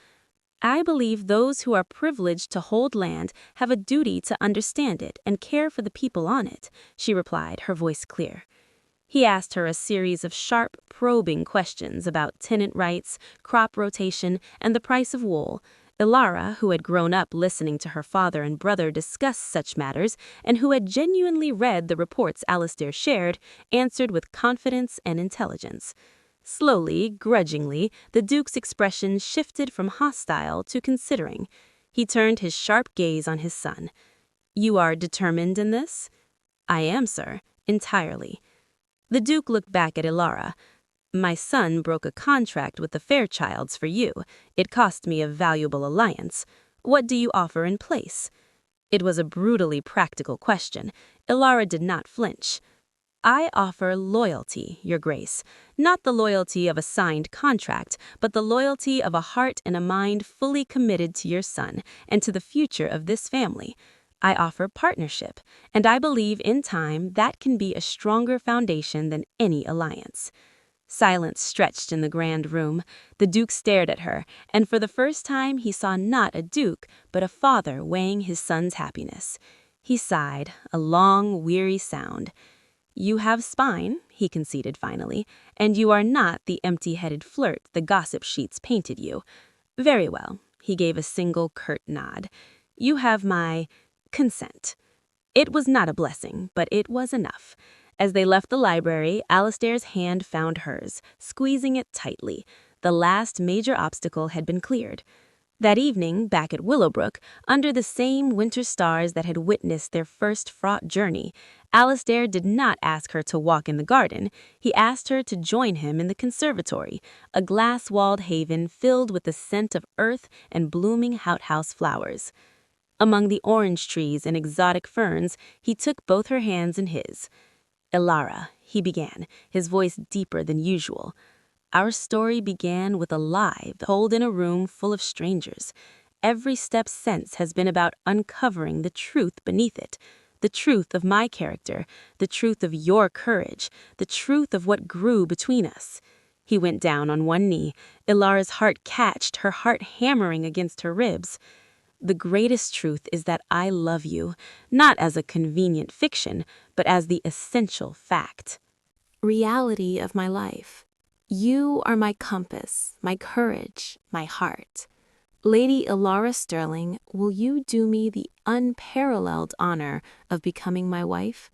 I believe those who are privileged to hold land have a duty to understand it and care for the people on it," she replied, her voice clear. He asked her a series of sharp, probing questions about tenant rights, crop rotation, and the price of wool. Ilara, who had grown up listening to her father and brother discuss such matters, and who had genuinely read the reports Alastair shared, answered with confidence and intelligence. Slowly, grudgingly, the Duke's expression shifted from hostile to considering. He turned his sharp gaze on his son. "You are determined in this?" "I am, sir, entirely." The Duke looked back at Ilara. "My son broke a contract with the Fairchilds for you. It cost me a valuable alliance. What do you offer in place?" It was a brutally practical question. Ilara did not flinch. "I offer loyalty, Your Grace. Not the loyalty of a signed contract, but the loyalty of a heart and a mind fully committed to your son and to the future of this family. I offer partnership, and I believe in time that can be a stronger foundation than any alliance." Silence stretched in the grand room. The Duke stared at her, and for the first time he saw not a duke, but a father weighing his son's happiness. He sighed, a long, weary sound. "You have spine," he conceded finally, "and you are not the empty-headed flirt the gossip sheets painted you. Very well," he gave a single curt nod. "You have my consent." It was not a blessing, but it was enough. As they left the library, Alastair's hand found hers, squeezing it tightly. The last major obstacle had been cleared. That evening, back at Willowbrook, under the same winter stars that had witnessed their first fraught journey, Alastair did not ask her to walk in the garden. He asked her to join him in the conservatory, a glass-walled haven filled with the scent of earth and blooming hothouse flowers. Among the orange trees and exotic ferns, he took both her hands in his. "Ilara," he began, his voice deeper than usual. "Our story began with a lie told in a room full of strangers. Every step since has been about uncovering the truth beneath it, the truth of my character, the truth of your courage, the truth of what grew between us." He went down on one knee. Ilara's heart catched, her heart hammering against her ribs. "The greatest truth is that I love you, not as a convenient fiction, but as the essential fact. Reality of my life. You are my compass, my courage, my heart. Lady Ilara Sterling, will you do me the unparalleled honor of becoming my wife?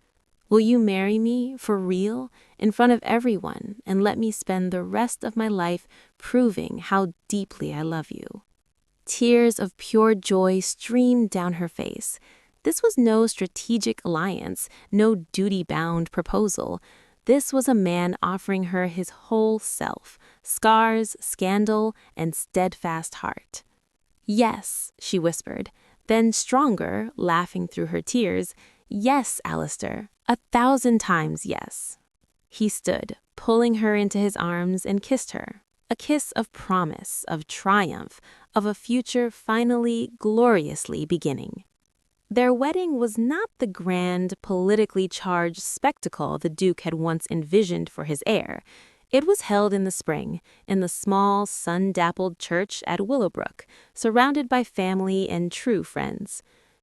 Will you marry me for real, in front of everyone, and let me spend the rest of my life proving how deeply I love you?" Tears of pure joy streamed down her face. This was no strategic alliance, no duty-bound proposal. This was a man offering her his whole self, scars, scandal, and steadfast heart. "Yes," she whispered, then stronger, laughing through her tears, "Yes, Alastair, 1,000 times yes." He stood, pulling her into his arms, and kissed her. A kiss of promise, of triumph, of a future finally, gloriously beginning. Their wedding was not the grand, politically charged spectacle the Duke had once envisioned for his heir. It was held in the spring, in the small, sun-dappled church at Willowbrook, surrounded by family and true friends.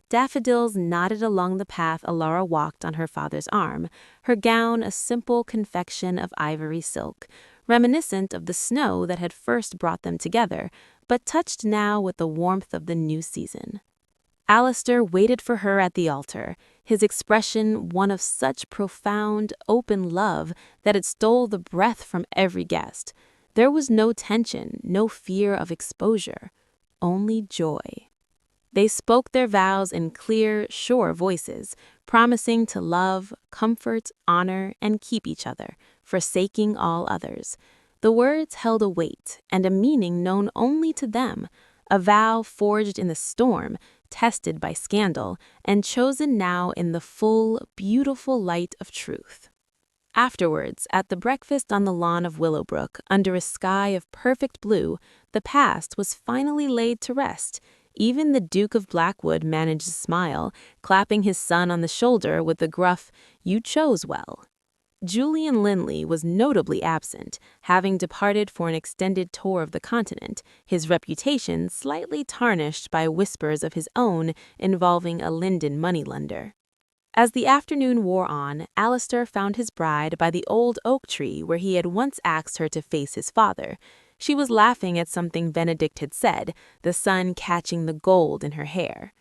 Daffodils nodded along the path Ilara walked on her father's arm, her gown a simple confection of ivory silk. reminiscent of the snow that had first brought them together, but touched now with the warmth of the new season. Alistair waited for her at the altar, his expression one of such profound, open love that it stole the breath from every guest. There was no tension, no fear of exposure, only joy. They spoke their vows in clear, sure voices, promising to love, comfort, honor, and keep each other, forsaking all others. The words held a weight and a meaning known only to them, a vow forged in the storm, tested by scandal, and chosen now in the full, beautiful light of truth. Afterwards, at the breakfast on the lawn of Willowbrook, under a sky of perfect blue, the past was finally laid to rest. Even the Duke of Blackwood managed to smile, clapping his son on the shoulder with the gruff, "You chose well." Julian Linley was notably absent, having departed for an extended tour of the continent, his reputation slightly tarnished by whispers of his own involving a Linden moneylender. As the afternoon wore on, Alistair found his bride by the old oak tree where he had once asked her to face his father. She was laughing at something Benedict had said, the sun catching the gold in her hair.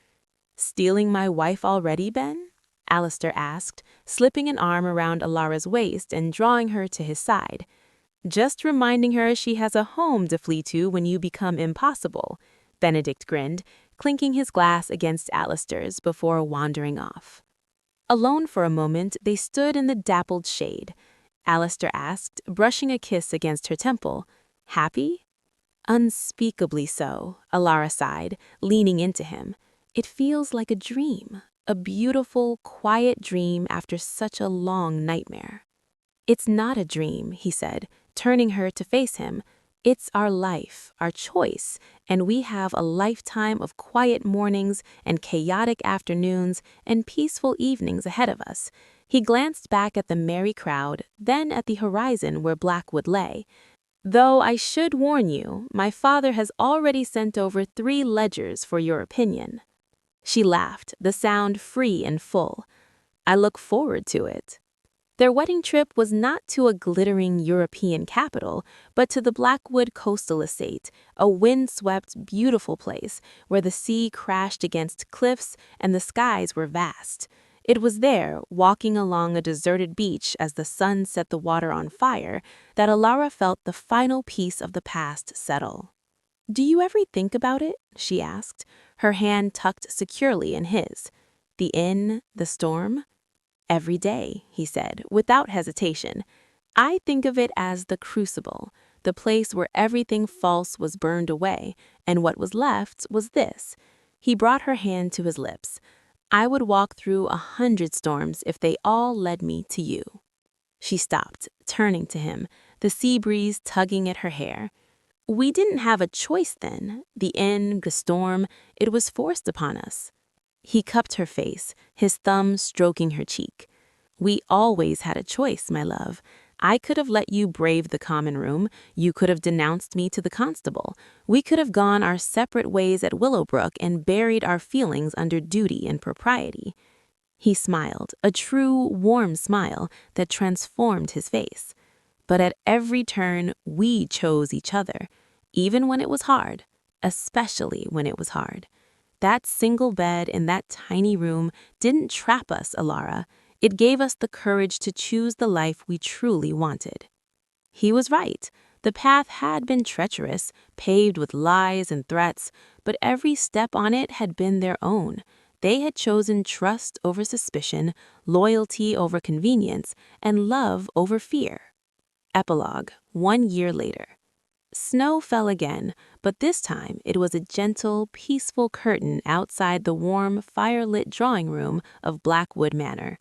"Stealing my wife already, Ben?" Alistair asked, slipping an arm around Alara's waist and drawing her to his side. "Just reminding her she has a home to flee to when you become impossible," Benedict grinned, clinking his glass against Alistair's before wandering off. Alone for a moment, they stood in the dappled shade. Alistair asked, brushing a kiss against her temple, "Happy?" "Unspeakably so," Alara sighed, leaning into him. "It feels like a dream. A beautiful, quiet dream after such a long nightmare." "It's not a dream," he said, turning her to face him. "It's our life, our choice, and we have a lifetime of quiet mornings and chaotic afternoons and peaceful evenings ahead of us." He glanced back at the merry crowd, then at the horizon where Blackwood lay. "Though I should warn you, my father has already sent over 3 ledgers for your opinion." She laughed, the sound free and full. "I look forward to it." Their wedding trip was not to a glittering European capital, but to the Blackwood coastal estate, a wind-swept, beautiful place where the sea crashed against cliffs and the skies were vast. It was there, walking along a deserted beach as the sun set the water on fire, that Alara felt the final piece of the past settle. "Do you ever think about it?" she asked, her hand tucked securely in his. "The inn, the storm?" "Every day," he said, without hesitation. "I think of it as the crucible, the place where everything false was burned away, and what was left was this." He brought her hand to his lips. "I would walk through 100 storms if they all led me to you." She stopped, turning to him, the sea breeze tugging at her hair. "We didn't have a choice then. The inn, the storm, it was forced upon us." He cupped her face, his thumb stroking her cheek. "We always had a choice, my love. I could have let you brave the common room. You could have denounced me to the constable. We could have gone our separate ways at Willowbrook and buried our feelings under duty and propriety." He smiled, a true, warm smile that transformed his face. "But at every turn, we chose each other, even when it was hard, especially when it was hard. That single bed in that tiny room didn't trap us, Alara. It gave us the courage to choose the life we truly wanted." He was right. The path had been treacherous, paved with lies and threats, but every step on it had been their own. They had chosen trust over suspicion, loyalty over convenience, and love over fear. Epilogue, 1 year later. Snow fell again, but this time it was a gentle, peaceful curtain outside the warm, fire-lit drawing room of Blackwood Manor.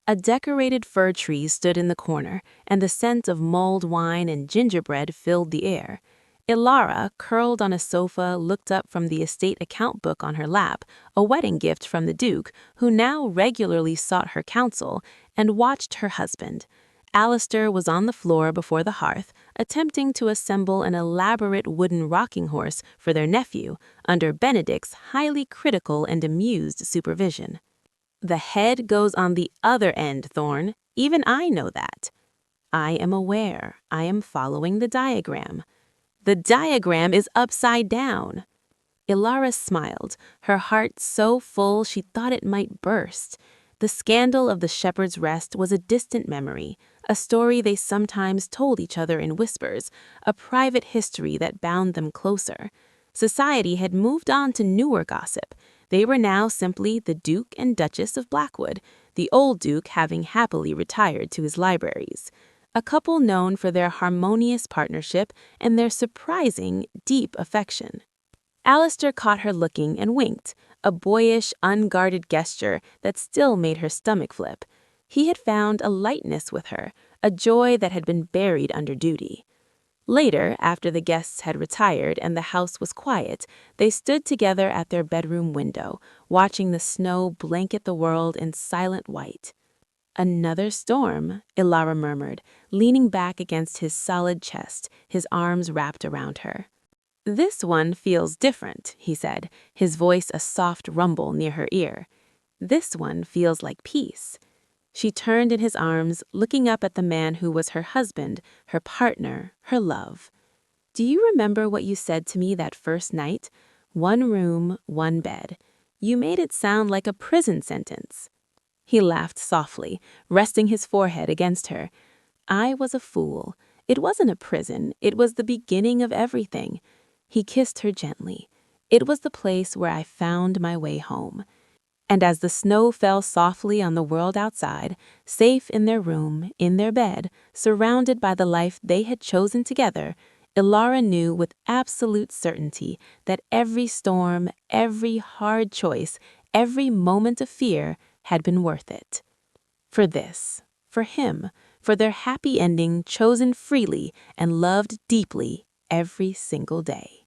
A decorated fir tree stood in the corner, and the scent of mulled wine and gingerbread filled the air. Ilara, curled on a sofa, looked up from the estate account book on her lap, a wedding gift from the Duke, who now regularly sought her counsel, and watched her husband. Alistair was on the floor before the hearth, attempting to assemble an elaborate wooden rocking horse for their nephew, under Benedict's highly critical and amused supervision. "The head goes on the other end, Thorne. Even I know that." I am aware. I am following the diagram. The diagram is upside down. Ilara smiled, her heart so full she thought it might burst. The scandal of the Shepherd's Rest was a distant memory, a story they sometimes told each other in whispers, a private history that bound them closer. Society had moved on to newer gossip. They were now simply the Duke and Duchess of Blackwood, the old Duke having happily retired to his libraries. A couple known for their harmonious partnership and their surprising, deep affection. Alistair caught her looking and winked, a boyish, unguarded gesture that still made her stomach flip. He had found a lightness with her, a joy that had been buried under duty. Later, after the guests had retired and the house was quiet, they stood together at their bedroom window, watching the snow blanket the world in silent white. "Another storm," Ilara murmured, leaning back against his solid chest, his arms wrapped around her. "This one feels different," he said, his voice a soft rumble near her ear. "This one feels like peace." She turned in his arms, looking up at the man who was her husband, her partner, her love. "Do you remember what you said to me that first night? 1 room, 1 bed. You made it sound like a prison sentence." He laughed softly, resting his forehead against her. "I was a fool. It wasn't a prison. It was the beginning of everything." He kissed her gently. "It was the place where I found my way home." And as the snow fell softly on the world outside, safe in their room, in their bed, surrounded by the life they had chosen together, Ilara knew with absolute certainty that every storm, every hard choice, every moment of fear had been worth it. For this, for him, for their happy ending chosen freely and loved deeply every single day.